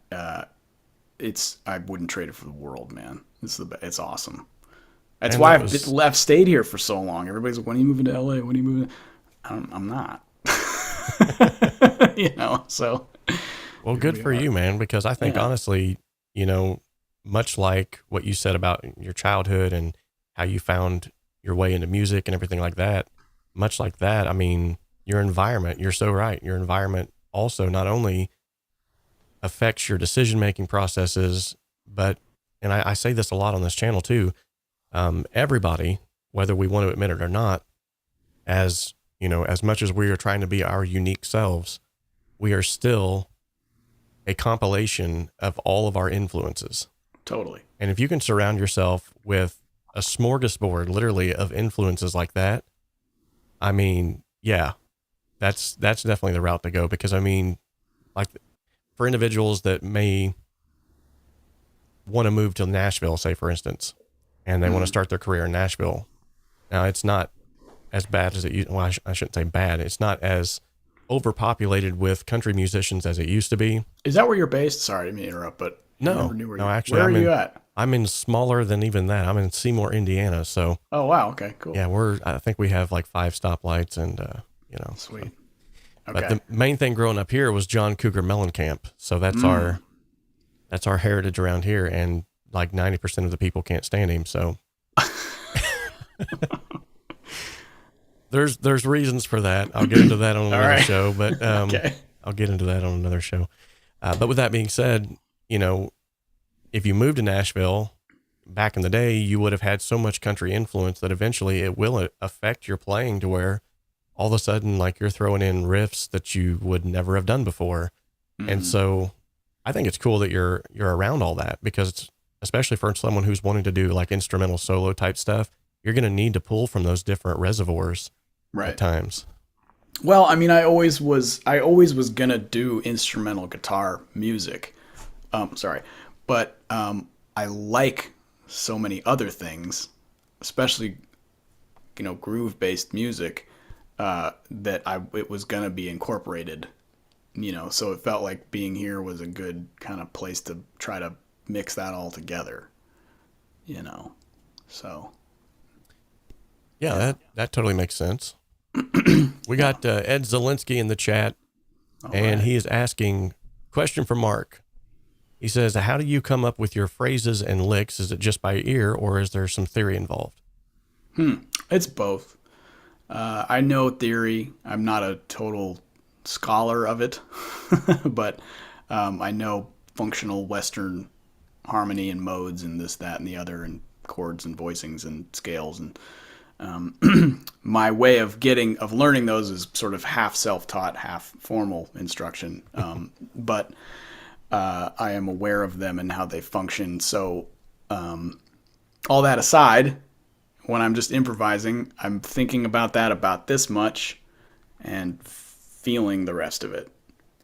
it's, I wouldn't trade it for the world, man. It's awesome. That's And why that I've stayed here for so long. Everybody's like, when are you moving to LA? When are you moving? I'm not. So. Well, good for you, man, because I think honestly, much like what you said about your childhood and how you found your way into music and everything like that, much like that, I mean, your environment, you're so right. Your environment also not only affects your decision-making processes, but, and I say this a lot on this channel too, everybody, whether we want to admit it or not, as much as we are trying to be our unique selves, we are still a compilation of all of our influences. Totally. And if you can surround yourself with a smorgasbord, literally, of influences like that, I mean, yeah, that's definitely the route to go. Because I mean, like, for individuals that may want to move to Nashville, say for instance, and they want to start their career in Nashville. Now, it's not as bad as well, I shouldn't say bad. It's not as overpopulated with country musicians as it used to be. Is that where you're based? Sorry, I didn't mean to interrupt, but Actually, where are you at? I'm in smaller than even that. I'm in Seymour, Indiana. So, oh wow, okay, cool. Yeah, I think we have like 5 stoplights, and sweet. So. Okay. But the main thing growing up here was John Cougar Mellencamp. So that's our heritage around here, and like 90% of the people can't stand him. So. There's reasons for that. I'll get into that on another show, but okay. I'll get into that on another show. But with that being said, if you moved to Nashville back in the day, you would have had so much country influence that eventually it will affect your playing to where all of a sudden, like, you're throwing in riffs that you would never have done before. Mm-hmm. And so I think it's cool that you're around all that, because especially for someone who's wanting to do like instrumental solo type stuff, you're going to need to pull from those different reservoirs. Right. At times. Well, I mean, I always was gonna do instrumental guitar music. But I like so many other things, especially groove-based music, that it was gonna be incorporated. So it felt like being here was a good kind of place to try to mix that all together. So. Yeah, that totally makes sense. We got Ed Zielinski in the chat, and he is asking, question for Mark. He says, how do you come up with your phrases and licks? Is it just by ear, or is there some theory involved? It's both. I know theory. I'm not a total scholar of it, but I know functional Western harmony and modes and this, that, and the other, and chords and voicings and scales, and my way of learning those is sort of half self-taught, half formal instruction. But I am aware of them and how they function. So all that aside, when I'm just improvising, I'm thinking about this much and feeling the rest of it.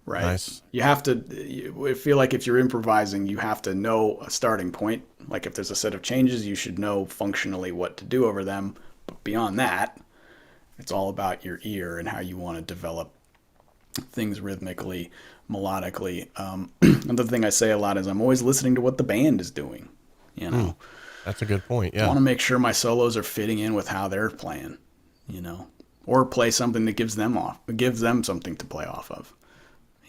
Right. Nice. You have to, I feel like if you're improvising, you have to know a starting point. Like if there's a set of changes, you should know functionally what to do over them. But beyond that, it's all about your ear and how you want to develop things rhythmically, melodically. Another thing I say a lot is I'm always listening to what the band is doing. That's a good point. Yeah. I want to make sure my solos are fitting in with how they're playing, or play something that gives them something to play off of.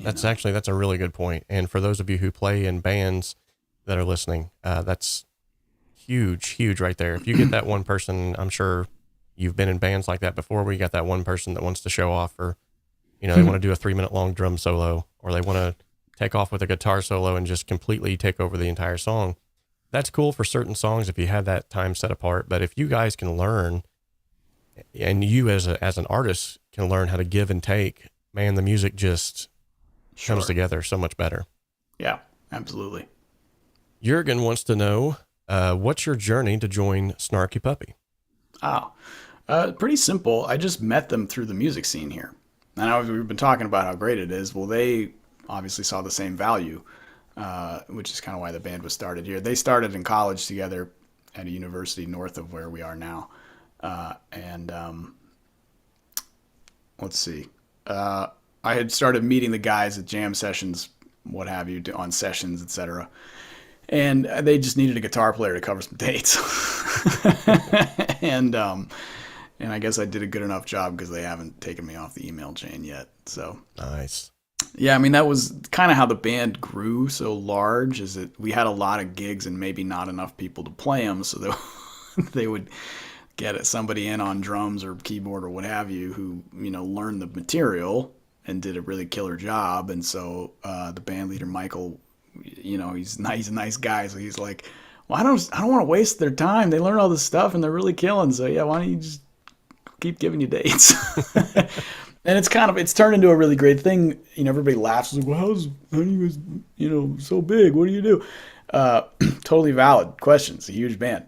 That's a really good point. And for those of you who play in bands that are listening, that's huge right there. If you get that one person, I'm sure you've been in bands like that before, where you got that one person that wants to show off, or they want to do a 3-minute long drum solo, or they want to take off with a guitar solo and just completely take over the entire song. That's cool for certain songs if you have that time set apart. But if you guys can learn, and you as an artist can learn how to give and take, man, the music just comes together so much better. Yeah, absolutely. Jurgen wants to know, what's your journey to join Snarky Puppy? Oh, Pretty simple. I just met them through the music scene here. And we've been talking about how great it is. Well, they obviously saw the same value, which is kind of why the band was started here. They started in college together at a university north of where we are now. And let's see. I had started meeting the guys at jam sessions, what have you, on sessions, etc. And they just needed a guitar player to cover some dates. And I guess I did a good enough job because they haven't taken me off the email chain yet. So Nice. yeah, I mean, that was kind of how the band grew so large, is that we had a lot of gigs and maybe not enough people to play them. So they would get somebody in on drums or keyboard or what have you who, learned the material and did a really killer job. And so the band leader, Michael, he's a nice guy. So he's like, well, I don't want to waste their time. They learn all this stuff and they're really killing. So yeah, why don't you just keep giving you dates? And it's turned into a really great thing. Everybody laughs. Like, well, how's Honey was, so big? What do you do? Totally valid questions. A huge band.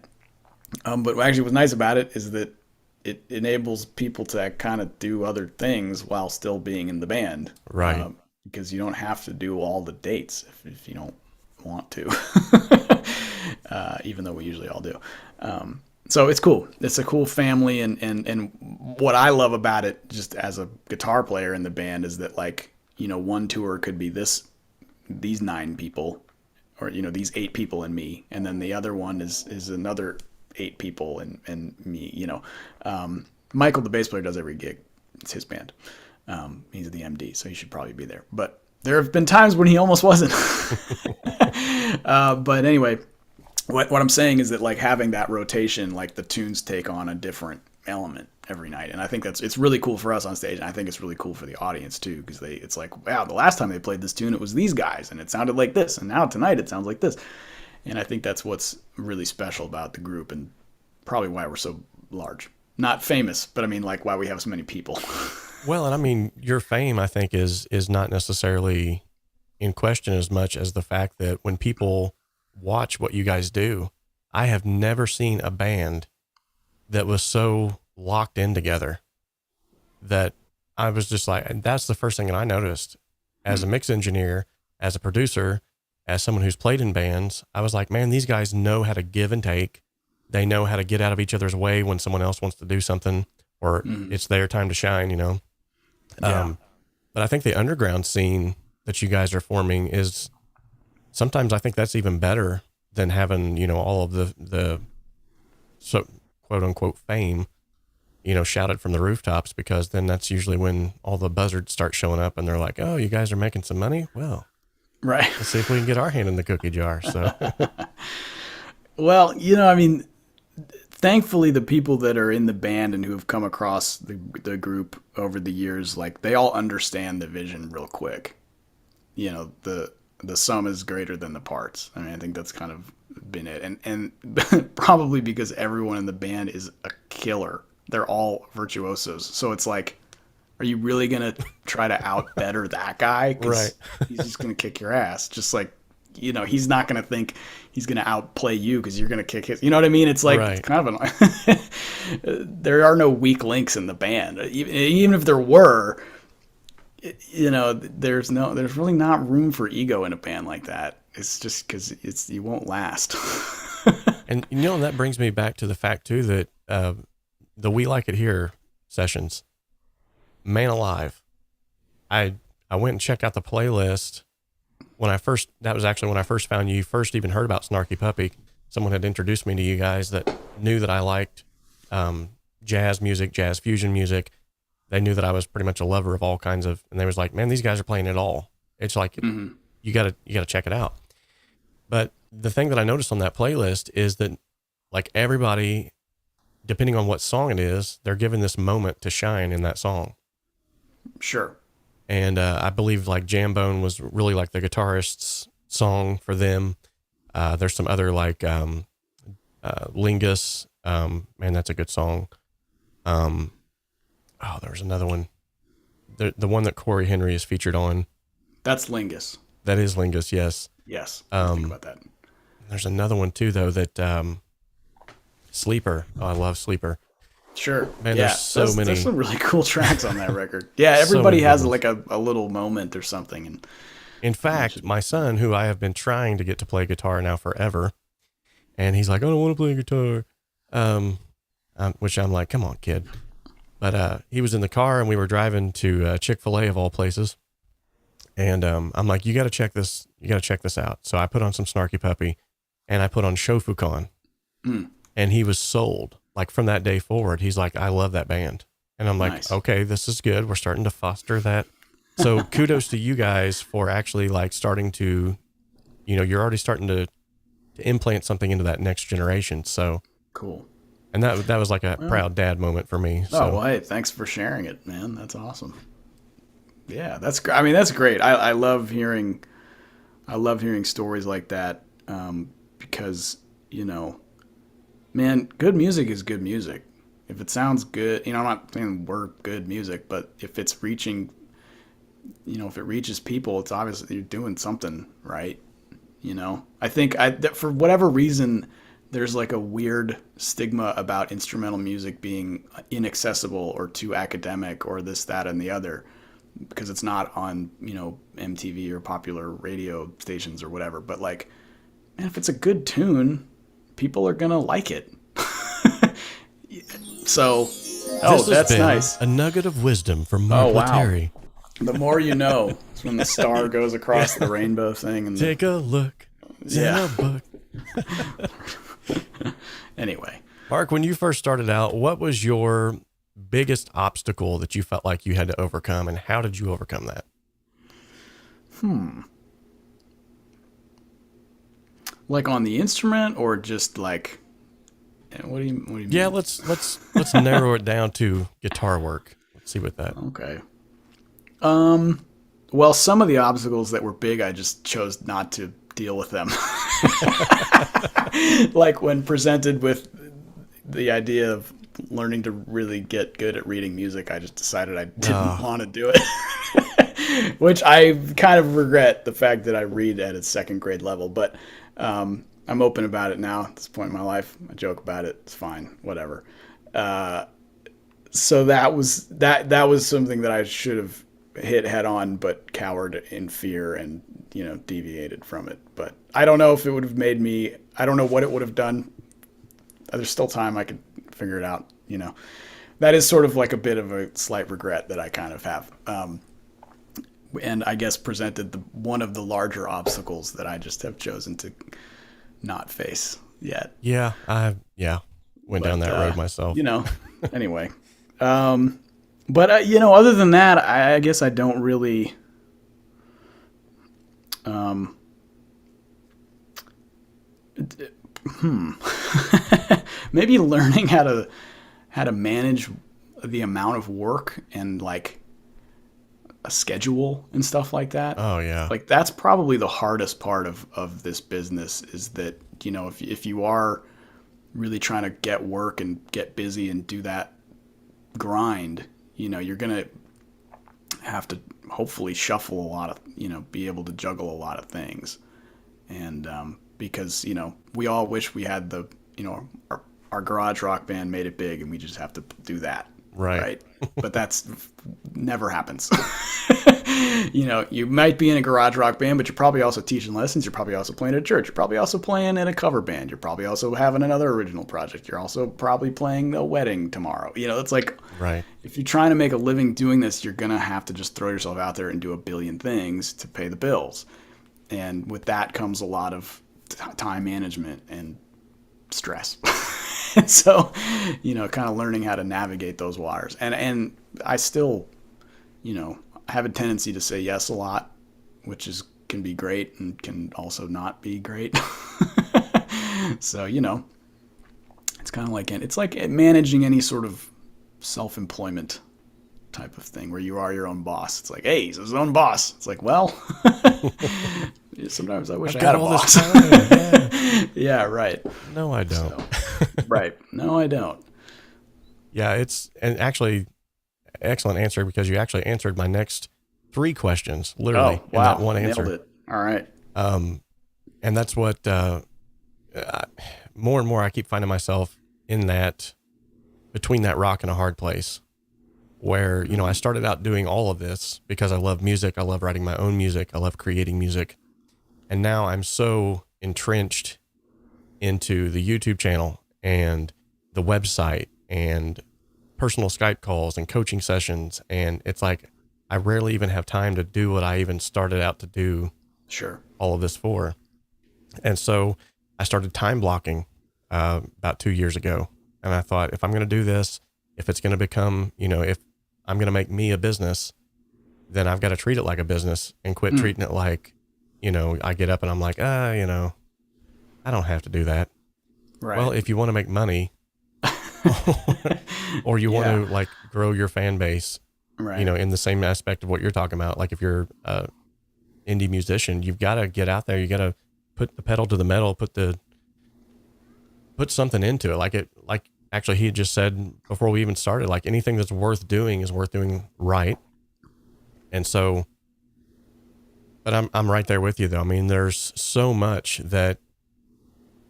But actually what's nice about it is that it enables people to kind of do other things while still being in the band. Right. Because you don't have to do all the dates if you don't want to, even though we usually all do. So it's cool. It's a cool family. And what I love about it, just as a guitar player in the band, is that one tour could be these 9 people, or, these 8 people and me. And then the other one is another 8 people and me, Michael, the bass player, does every gig. It's his band. He's the MD, so he should probably be there. But there have been times when he almost wasn't. But anyway, what I'm saying is that having that rotation, the tunes take on a different element every night. And I think it's really cool for us on stage. And I think it's really cool for the audience too, because it's like, wow, the last time they played this tune, it was these guys and it sounded like this. And now tonight it sounds like this. And I think that's what's really special about the group and probably why we're so large. Not famous, but I mean, why we have so many people. Well, and I mean, your fame, I think, is not necessarily in question as much as the fact that when people watch what you guys do, I have never seen a band that was so locked in together that I was just like, and that's the first thing that I noticed as a mix engineer, as a producer, as someone who's played in bands. I was like, man, these guys know how to give and take. They know how to get out of each other's way when someone else wants to do something or it's their time to shine, Yeah. But I think the underground scene that you guys are forming is sometimes I think that's even better than having, all of the so quote unquote fame, shouted from the rooftops, because then that's usually when all the buzzards start showing up and they're like, oh, you guys are making some money? Well, Right. let's see if we can get our hand in the cookie jar. So, Well, I mean, thankfully the people that are in the band and who have come across the group over the years, they all understand the vision real quick. The sum is greater than the parts. I mean, I think that's kind of been it. And probably because everyone in the band is a killer. They're all virtuosos. So it's like, are you really going to try to out better that guy? 'Cause Right. he's just going to kick your ass. Just he's not going to think he's going to outplay you because you're going to kick his. You know what I mean? It's like Right. it's kind of there are no weak links in the band. Even if there were, there's really not room for ego in a band like that. It's just because you won't last. and that brings me back to the fact too, that the We Like It Here sessions, man alive. I went and checked out the playlist that was actually when I first found you, first even heard about Snarky Puppy. Someone had introduced me to you guys that knew that I liked jazz music, jazz fusion music. They knew that I was pretty much a lover of all kinds of, and they was like, man, these guys are playing it all. It's like, you gotta check it out. But the thing that I noticed on that playlist is that everybody, depending on what song it is, they're given this moment to shine in that song. Sure. And I believe Jambone was really the guitarist's song for them. There's some other Lingus. Man, that's a good song. There's another one. The one that Corey Henry is featured on. That's Lingus. That is Lingus, yes. Yes. Think about that. There's another one too, though, that Sleeper. Oh, I love Sleeper. Sure. Man, Yeah. there's so many. There's some really cool tracks on that record. Yeah, So everybody many has good like a little moment or something. And In fact, my son, who I have been trying to get to play guitar now forever, and he's like, I don't want to play guitar. Which I'm like, come on, kid. But he was in the car and we were driving to Chick-fil-A of all places. And I'm like, you got to check this. You got to check this out. So I put on some Snarky Puppy and I put on 𝗠𝗵𝘂𝗀. And he was sold. Like from that day forward, he's like, I love that band. And I'm like, Nice. okay, this is good. We're starting to foster that. So kudos to you guys for actually like starting to, you're already starting to implant something into that next generation. So cool. And that was like a proud dad moment for me. So. Oh, well, hey, thanks for sharing it, man. That's awesome. Yeah, that's great. I mean, that's great. I love hearing stories like that because, man, good music is good music. If it sounds good, I'm not saying we're good music, but if it's reaching, if it reaches people, it's obviously you're doing something right. I think for whatever reason, there's like a weird stigma about instrumental music being inaccessible or too academic or this, that, and the other, because it's not on, MTV or popular radio stations or whatever. But like, man, if it's a good tune, people are going to like it. So, that's nice. A nugget of wisdom from Mark Lettieri. The more you know. It's when the star goes across the rainbow thing. And take a look. Yeah. In a book. Anyway. Mark, when you first started out, what was your biggest obstacle that you felt like you had to overcome, and how did you overcome that? Like on the instrument, or just like, what do you mean? Yeah, let's narrow it down to guitar work. Let's see what that. Okay. Well, some of the obstacles that were big, I just chose not to deal with them. Like when presented with the idea of learning to really get good at reading music, I just decided I didn't want to do it. Which I kind of regret, the fact that I read at a second grade level, but I'm open about it now at this point in my life. I joke about it. It's fine. Whatever. So that was something that I should have hit head on, but cowered in fear and, deviated from it. But I don't know if it would have made me, I don't know what it would have done. There's still time. I could figure it out. That is sort of like a bit of a slight regret that I kind of have. And I guess presented one of the larger obstacles that I just have chosen to not face yet. Yeah. Went down that road myself. Anyway. But, other than that, I guess I don't really, maybe learning how to manage the amount of work and like a schedule and stuff like that. Oh yeah. Like that's probably the hardest part of this business, is that, if you are really trying to get work and get busy and do that grind, you're going to have to hopefully shuffle a lot of, be able to juggle a lot of things. And because, we all wish we had our garage rock band made it big and we just have to do that. Right. But that's never happens. You might be in a garage rock band, but you're probably also teaching lessons. You're probably also playing at a church. You're probably also playing in a cover band. You're probably also having another original project. You're also probably playing a wedding tomorrow. It's like, right. If you're trying to make a living doing this, you're going to have to just throw yourself out there and do a billion things to pay the bills. And with that comes a lot of time management and stress. And so, kind of learning how to navigate those waters. And I still, have a tendency to say yes a lot, which can be great and can also not be great. So, it's kind of like, it's like managing any sort of self-employment type of thing where you are your own boss. It's like, hey, he's his own boss. It's like, well, sometimes I wish I had a boss. Yeah, right. No, I don't. So, right. No, I don't. Yeah, and actually excellent answer, because you actually answered my next 3 questions literally in that one answer. Nailed it. All right. And that's what more and more I keep finding myself in that between that rock and a hard place where, I started out doing all of this because I love music. I love writing my own music. I love creating music. And now I'm so entrenched into the YouTube channel and the website and personal Skype calls and coaching sessions. And it's like, I rarely even have time to do what I even started out to do all of this for. And so I started time blocking about 2 years ago. And I thought, if I'm going to do this, if it's going to become, if I'm going to make me a business, then I've got to treat it like a business and quit treating it like, I get up and I'm like, I don't have to do that. Right. Well, if you want to make money or you want to like grow your fan base, in the same aspect of what you're talking about, like if you're a indie musician, you've got to get out there. You got to put the pedal to the metal, put something into it. Like actually he had just said before we even started, like anything that's worth doing is worth doing right. And so, but I'm right there with you though. I mean, there's so much that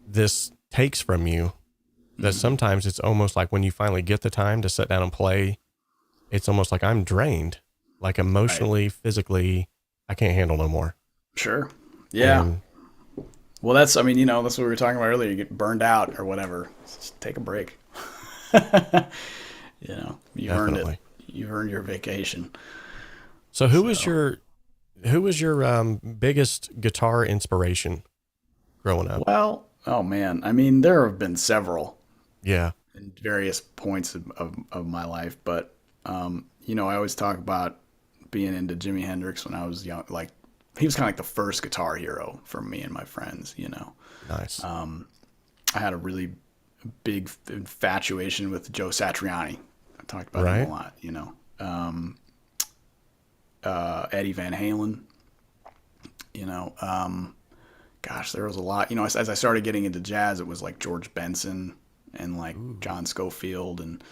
this takes from you that sometimes it's almost like when you finally get the time to sit down and play, it's almost like I'm drained, like emotionally, physically, I can't handle no more. Sure. Yeah. And, well, that's what we were talking about earlier. You get burned out or whatever. Just take a break. You earned it. You earned your vacation. So who was your biggest guitar inspiration growing up? Well, oh man. I mean, there have been several. Yeah. In various points of my life. But, I always talk about being into Jimi Hendrix when I was young. Like, he was kind of like the first guitar hero for me and my friends, Nice. I had a really big infatuation with Joe Satriani. I talked about him a lot, Eddie Van Halen, gosh, there was a lot, as I started getting into jazz, it was like George Benson and like John Scofield and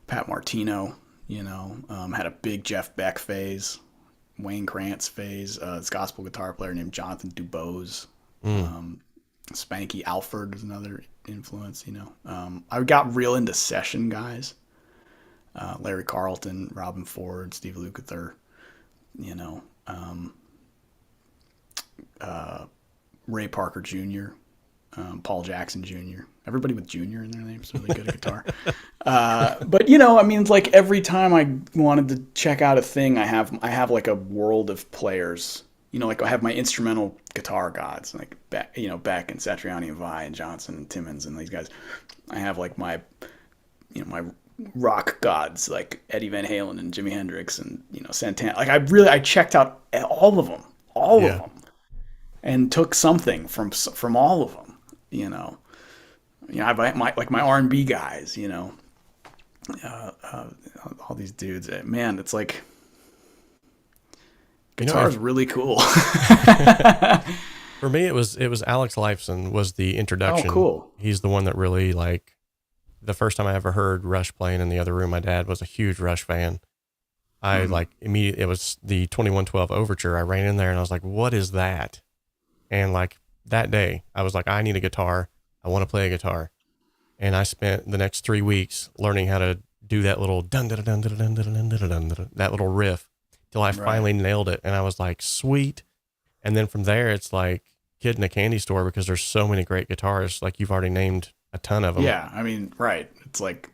Pat Martino, had a big Jeff Beck phase, Wayne Krantz phase, this gospel guitar player named Jonathan Dubose, Spanky Alford is another influence, I got real into session guys, Larry Carlton, Robin Ford, Steve Lukather, Ray Parker Jr., Paul Jackson Jr., everybody with Jr. in their names is really good at guitar. But it's like every time I wanted to check out a thing, I have like a world of players, like I have my instrumental guitar gods, like Beck and Satriani and Vai and Johnson and Timmons and these guys. I have like my rock gods, like Eddie Van Halen and Jimi Hendrix and, Santana. Like I checked out all of them, of them, and took something from all of them, I have my R&B guys, all these dudes, man, it's like guitar is really cool. For me, it was Alex Lifeson was the introduction. Oh, cool. He's the one that really, like, the first time I ever heard Rush playing in the other room, my dad was a huge Rush fan. I like immediately, it was the 2112 Overture. I ran in there and I was like, what is that? And like that day I was like, I need a guitar. I want to play a guitar. And I spent the next 3 weeks learning how to do that little dun dun dun dun dun dun dun dun dun dun, that little riff till I finally nailed it. And I was like, sweet. And then from there, it's like kid in a candy store because there's so many great guitarists. Like you've already named a ton of them. Yeah. I mean, right. It's like,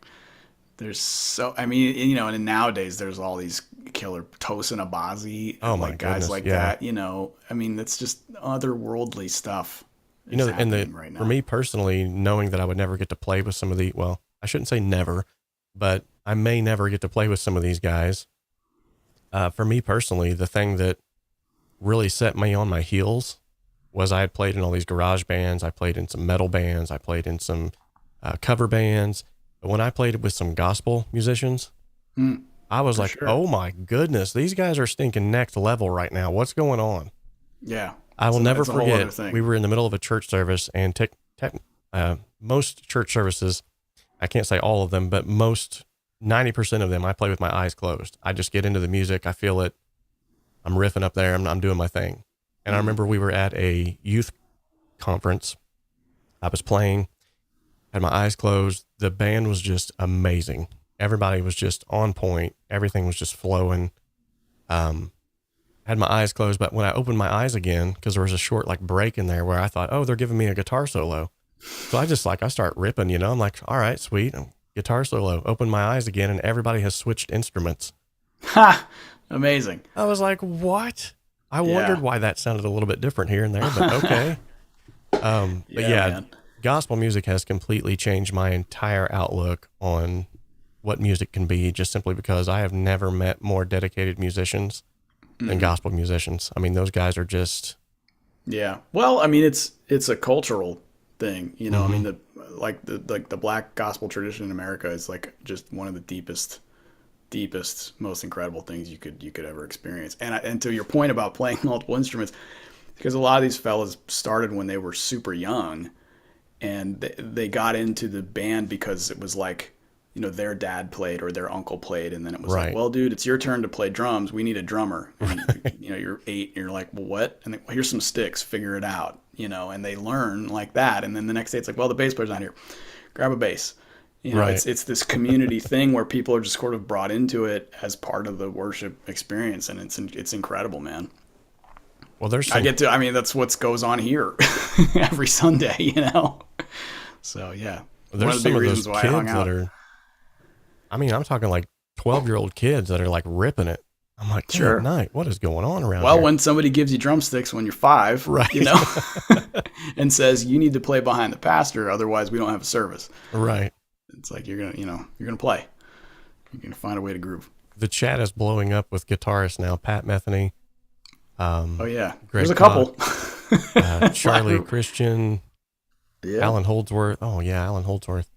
there's so, I mean, you know, and nowadays there's all these killer 𝗏𝗏𝗃, oh my like guys goodness, like yeah. that, you know, I mean, it's just otherworldly stuff. You know, and right now. For me personally, knowing that I would never get to play with some of the, well, I shouldn't say never, but I may never get to play with some of these guys. For me personally, the thing that really set me on my heels was I had played in all these garage bands. I played in some metal bands. I played in some cover bands. But when I played with some gospel musicians, I was like, oh my goodness, these guys are stinking next level right now. What's going on? Yeah. I will never forget, we were in the middle of a church service, and most church services, I can't say all of them, but most 90% of them, I play with my eyes closed. I just get into the music. I feel it. I'm riffing up there. I'm doing my thing. And I remember we were at a youth conference. I was playing, Had my eyes closed. The band was just amazing. Everybody was just on point. Everything was just flowing. Had my eyes closed, but when I opened my eyes again, because there was a short like break in there where I thought, oh, they're giving me a guitar solo. So I start ripping, I'm like, all right, sweet. Guitar solo. Open my eyes again, and everybody has switched instruments. Ha! Amazing. I was like, what? I wondered why that sounded a little bit different here and there, but okay. But yeah, gospel music has completely changed my entire outlook on what music can be, just simply because I have never met more dedicated musicians than gospel musicians. I mean, those guys are just... Yeah. Well, I mean, it's a cultural thing, I mean, the black gospel tradition in America is like just one of the deepest, most incredible things you could ever experience. And to your point about playing multiple instruments, because a lot of these fellas started when they were super young, and they got into the band because it was like, their dad played or their uncle played, and then it was like, well, dude, it's your turn to play drums. We need a drummer. And, you're 8, and you're like, well, what? And well, here's some sticks. Figure it out. And they learn like that. And then the next day, it's like, well, the bass player's not here. Grab a bass. It's this community thing where people are just sort of brought into it as part of the worship experience, and it's incredible, man. Well, that's what goes on here every Sunday, So yeah, there's one of the big reasons why I hung out. I'm talking like 12-year-old kids that are like ripping it. I'm like, sure, night. What is going on around here? Well, when somebody gives you drumsticks when you're 5, right? And says you need to play behind the pastor, otherwise we don't have a service. Right. It's like you're gonna play. You're gonna find a way to groove. The chat is blowing up with guitarists now. Pat Metheny. Oh yeah, Greg there's a couple. Charlie Christian. Yeah. Alan Holdsworth. Oh yeah, Alan Holdsworth.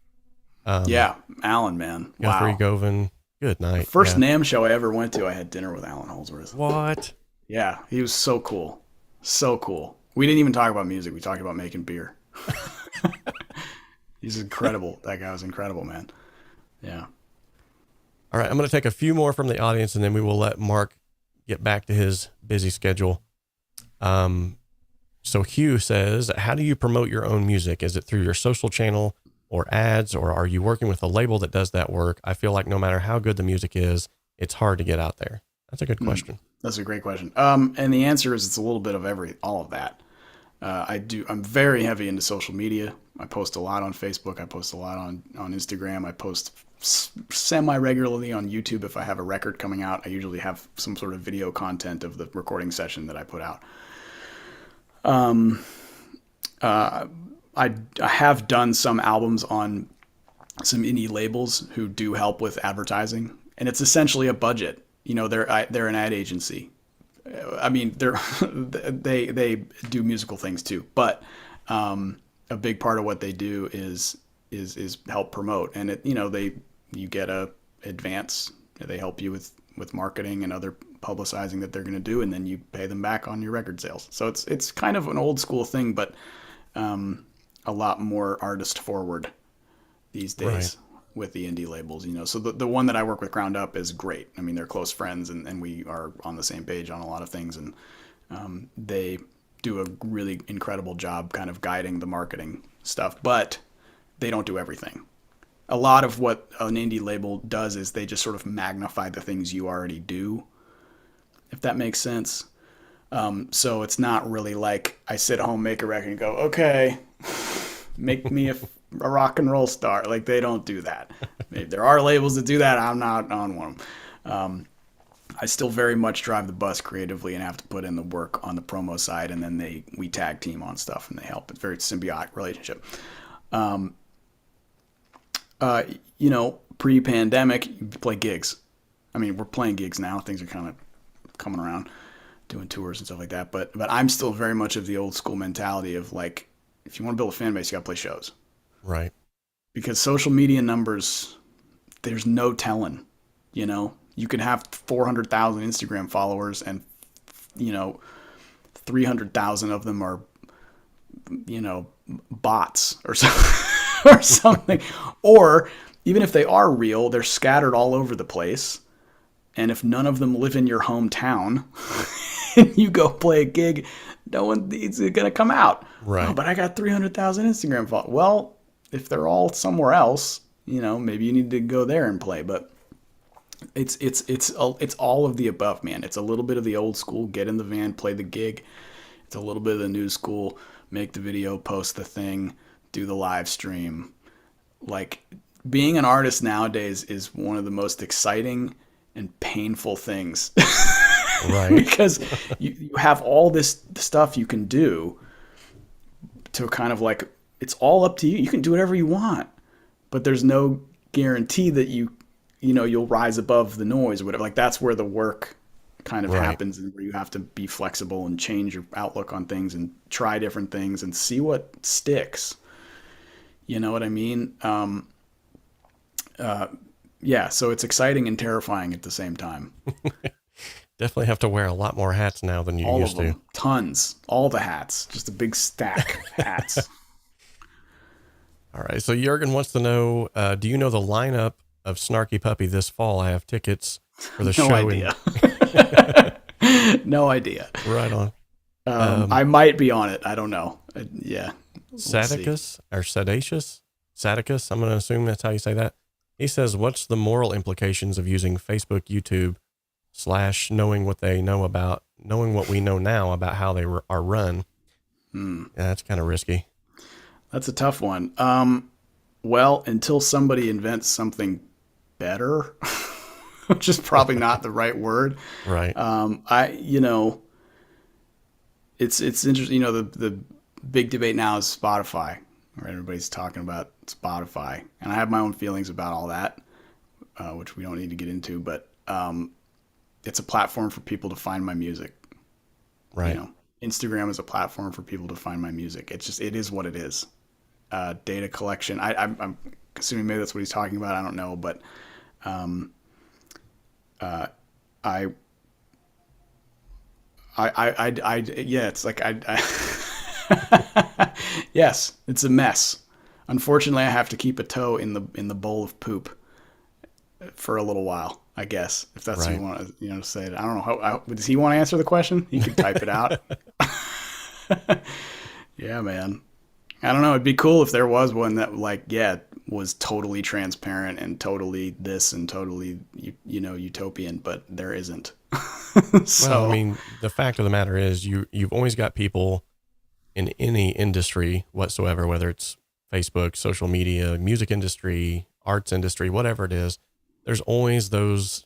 Alan, man. Guthrie Wow. Govan. Good night. First NAMM show I ever went to, I had dinner with Alan Holdsworth. What? Yeah, he was so cool. So cool. We didn't even talk about music. We talked about making beer. He's incredible. That guy was incredible, man. Yeah. All right, I'm going to take a few more from the audience, and then we will let Mark get back to his busy schedule. So Hugh says, how do you promote your own music? Is it through your social channel or ads, or are you working with a label that does that work? I feel like no matter how good the music is, it's hard to get out there. That's a good question. That's a great question. And the answer is it's a little bit of all of that. I'm very heavy into social media. I post a lot on Facebook. I post a lot on Instagram. I post semi-regularly on YouTube. If I have a record coming out, I usually have some sort of video content of the recording session that I put out. I have done some albums on some indie labels who do help with advertising, and it's essentially a budget. They're an ad agency. I mean, they do musical things too, but a big part of what they do is help promote, and you get a advance. They help you with marketing and other publicizing that they're going to do, and then you pay them back on your record sales. So it's kind of an old school thing, but a lot more artist forward these days with the indie labels. So the one that I work with, Ground Up, is great. I mean, they're close friends, and we are on the same page on a lot of things, and they do a really incredible job kind of guiding the marketing stuff, but they don't do everything. A lot of what an indie label does is they just sort of magnify the things you already do, if that makes sense. So it's not really like I sit at home, make a record, and go, okay, make me a rock and roll star. Like, they don't do that. Maybe there are labels that do that. I'm not on one of them. I still very much drive the bus creatively and have to put in the work on the promo side, and then we tag team on stuff and they help. It's a very symbiotic relationship. Pre-pandemic, you play gigs. I mean, we're playing gigs now. Things are kind of coming around, doing tours and stuff like that. But I'm still very much of the old school mentality of, like, if you want to build a fan base, you got to play shows. Right. Because social media numbers, there's no telling. You could have 400,000 Instagram followers, and 300,000 of them are bots or something, or something. Or even if they are real, they're scattered all over the place. And if none of them live in your hometown and you go play a gig, no one is going to come out. Right. Oh, but I got 300,000 Instagram followers. Well, if they're all somewhere else, maybe you need to go there and play. But it's all of the above, man. It's a little bit of the old school, get in the van, play the gig. It's a little bit of the new school, make the video, post the thing, do the live stream. Like, being an artist nowadays is one of the most exciting and painful things. Right. Because you have all this stuff you can do to kind of like, it's all up to you. You can do whatever you want, but there's no guarantee that you'll rise above the noise or whatever. Like, that's where the work kind of happens, and where you have to be flexible and change your outlook on things and try different things and see what sticks. You know what I mean? Yeah, so it's exciting and terrifying at the same time. Definitely have to wear a lot more hats now than you used to. Tons. All the hats. Just a big stack of hats. All right. So Jürgen wants to know, do you know the lineup of Snarky Puppy this fall? I have tickets for the show. No idea. No idea. Right on. I might be on it. I don't know. Yeah. Sadicus or Sedatius? Sadicus, I'm going to assume that's how you say that. He says, what's the moral implications of using Facebook, YouTube, / knowing what we know now about how they are run? Yeah, that's kind of risky. That's a tough one. Well, until somebody invents something better, which is probably not the right word. Right. It's interesting. The big debate now is Spotify. Right? Everybody's talking about Spotify, and I have my own feelings about all that, which we don't need to get into. But it's a platform for people to find my music. Right. Instagram is a platform for people to find my music. It is what it is. Data collection. I'm assuming maybe that's what he's talking about. I don't know, but yeah, it's like yes, it's a mess. Unfortunately, I have to keep a toe in the bowl of poop for a little while, I guess, if that's what you want to say it. I don't know does he want to answer the question? He could type it out. Yeah, man. I don't know. It'd be cool if there was one that was totally transparent and totally this and totally, utopian, but there isn't. So, well, I mean, the fact of the matter is you've always got people in any industry whatsoever, whether it's Facebook, social media, music industry, arts industry, whatever it is, there's always those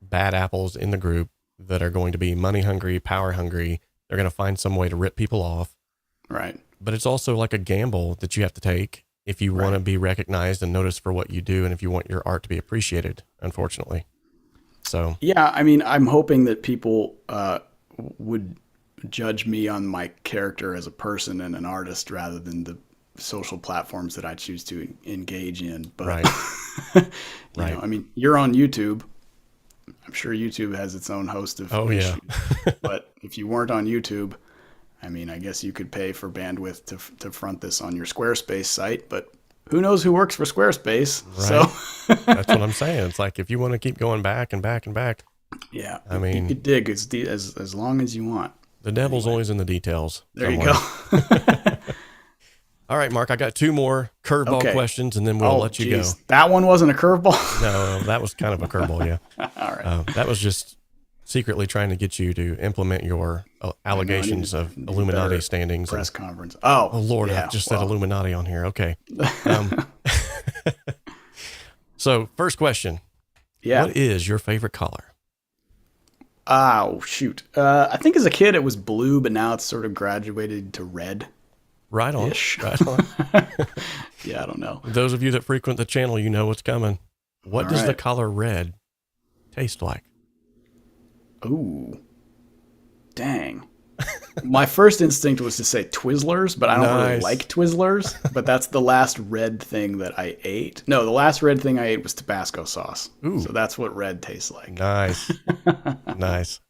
bad apples in the group that are going to be money hungry, power hungry. They're going to find some way to rip people off. Right. But it's also like a gamble that you have to take if you want to be recognized and noticed for what you do, and if you want your art to be appreciated, unfortunately. So yeah, I mean, I'm hoping that people would judge me on my character as a person and an artist rather than the social platforms that I choose to engage in. But I mean, you're on YouTube. I'm sure YouTube has its own host of issues. But if you weren't on YouTube, I mean, I guess you could pay for bandwidth to front this on your Squarespace site, but who knows who works for Squarespace? Right. So that's what I'm saying. It's like, if you want to keep going back and back and back. Yeah. I mean, you could dig as long as you want. The devil's always in the details. There somewhere. You go. All right, Mark, I got 2 more curveball questions, and then we'll let you go. That one wasn't a curveball? No, that was kind of a curveball, yeah. All right. That was just secretly trying to get you to implement your allegations of Illuminati standings. Press conference. Oh, Lord, I just said Illuminati on here. Okay. So, first question. Yeah. What is your favorite color? Oh, shoot. I think as a kid it was blue, but now it's sort of graduated to red. Right on. Right on. Yeah, I don't know. Those of you that frequent the channel, you know what's coming. What does the color red taste like? Ooh. Dang. My first instinct was to say Twizzlers, but I don't really like Twizzlers. But that's the last red thing that I ate. No, the last red thing I ate was Tabasco sauce. Ooh. So that's what red tastes like. Nice. Nice.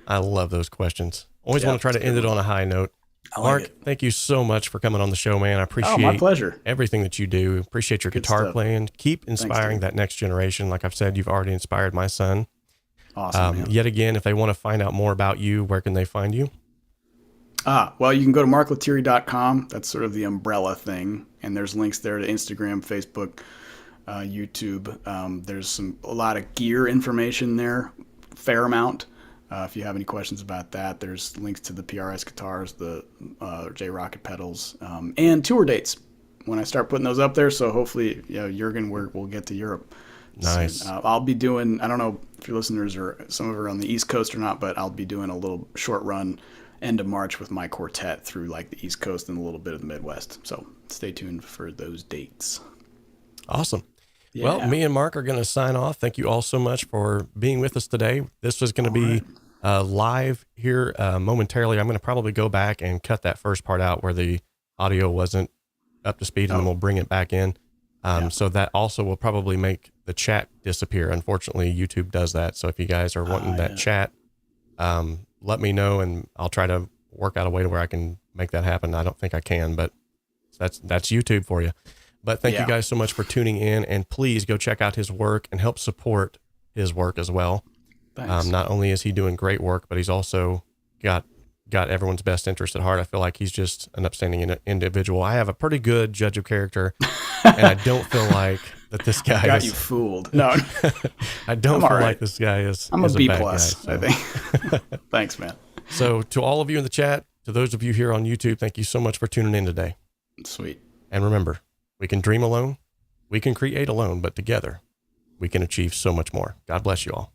I love those questions. Always want to try to end it on a high note. Mark, thank you so much for coming on the show, man. I appreciate my pleasure. Everything that you do. Appreciate your guitar playing. Keep inspiring that next generation. Like I've said, you've already inspired my son. Awesome. Yet again, if they want to find out more about you, where can they find you? Well, you can go to marklettieri.com. That's sort of the umbrella thing. And there's links there to Instagram, Facebook, YouTube. There's a lot of gear information there, fair amount. If you have any questions about that, there's links to the 𝗵𝗱 guitars, the 𝗬𝗏 pedals, and tour dates when I start putting those up there. So hopefully, Jürgen, we'll get to Europe. Nice. I'll be doing, I don't know if your listeners are, some of them are on the East Coast or not, but I'll be doing a little short run end of March with my quartet through like the East Coast and a little bit of the Midwest. So stay tuned for those dates. Awesome. Yeah. Well, me and Mark are going to sign off. Thank you all so much for being with us today. This was going to be live here momentarily. I'm going to probably go back and cut that first part out where the audio wasn't up to speed, and then we'll bring it back in. So that also will probably make the chat disappear. Unfortunately, YouTube does that. So if you guys are wanting that chat, let me know, and I'll try to work out a way to where I can make that happen. I don't think I can, but that's YouTube for you. But thank you guys so much for tuning in, and please go check out his work and help support his work as well. Thanks. Not only is he doing great work, but he's also got everyone's best interest at heart. I feel like he's just an upstanding individual. I have a pretty good judge of character, and I don't feel like that this guy got you fooled. No, I don't feel like this guy is. I'm is a B+, bad guy, so. I think. Thanks, man. So to all of you in the chat, to those of you here on YouTube, thank you so much for tuning in today. Sweet. And remember, we can dream alone, we can create alone, but together we can achieve so much more. God bless you all.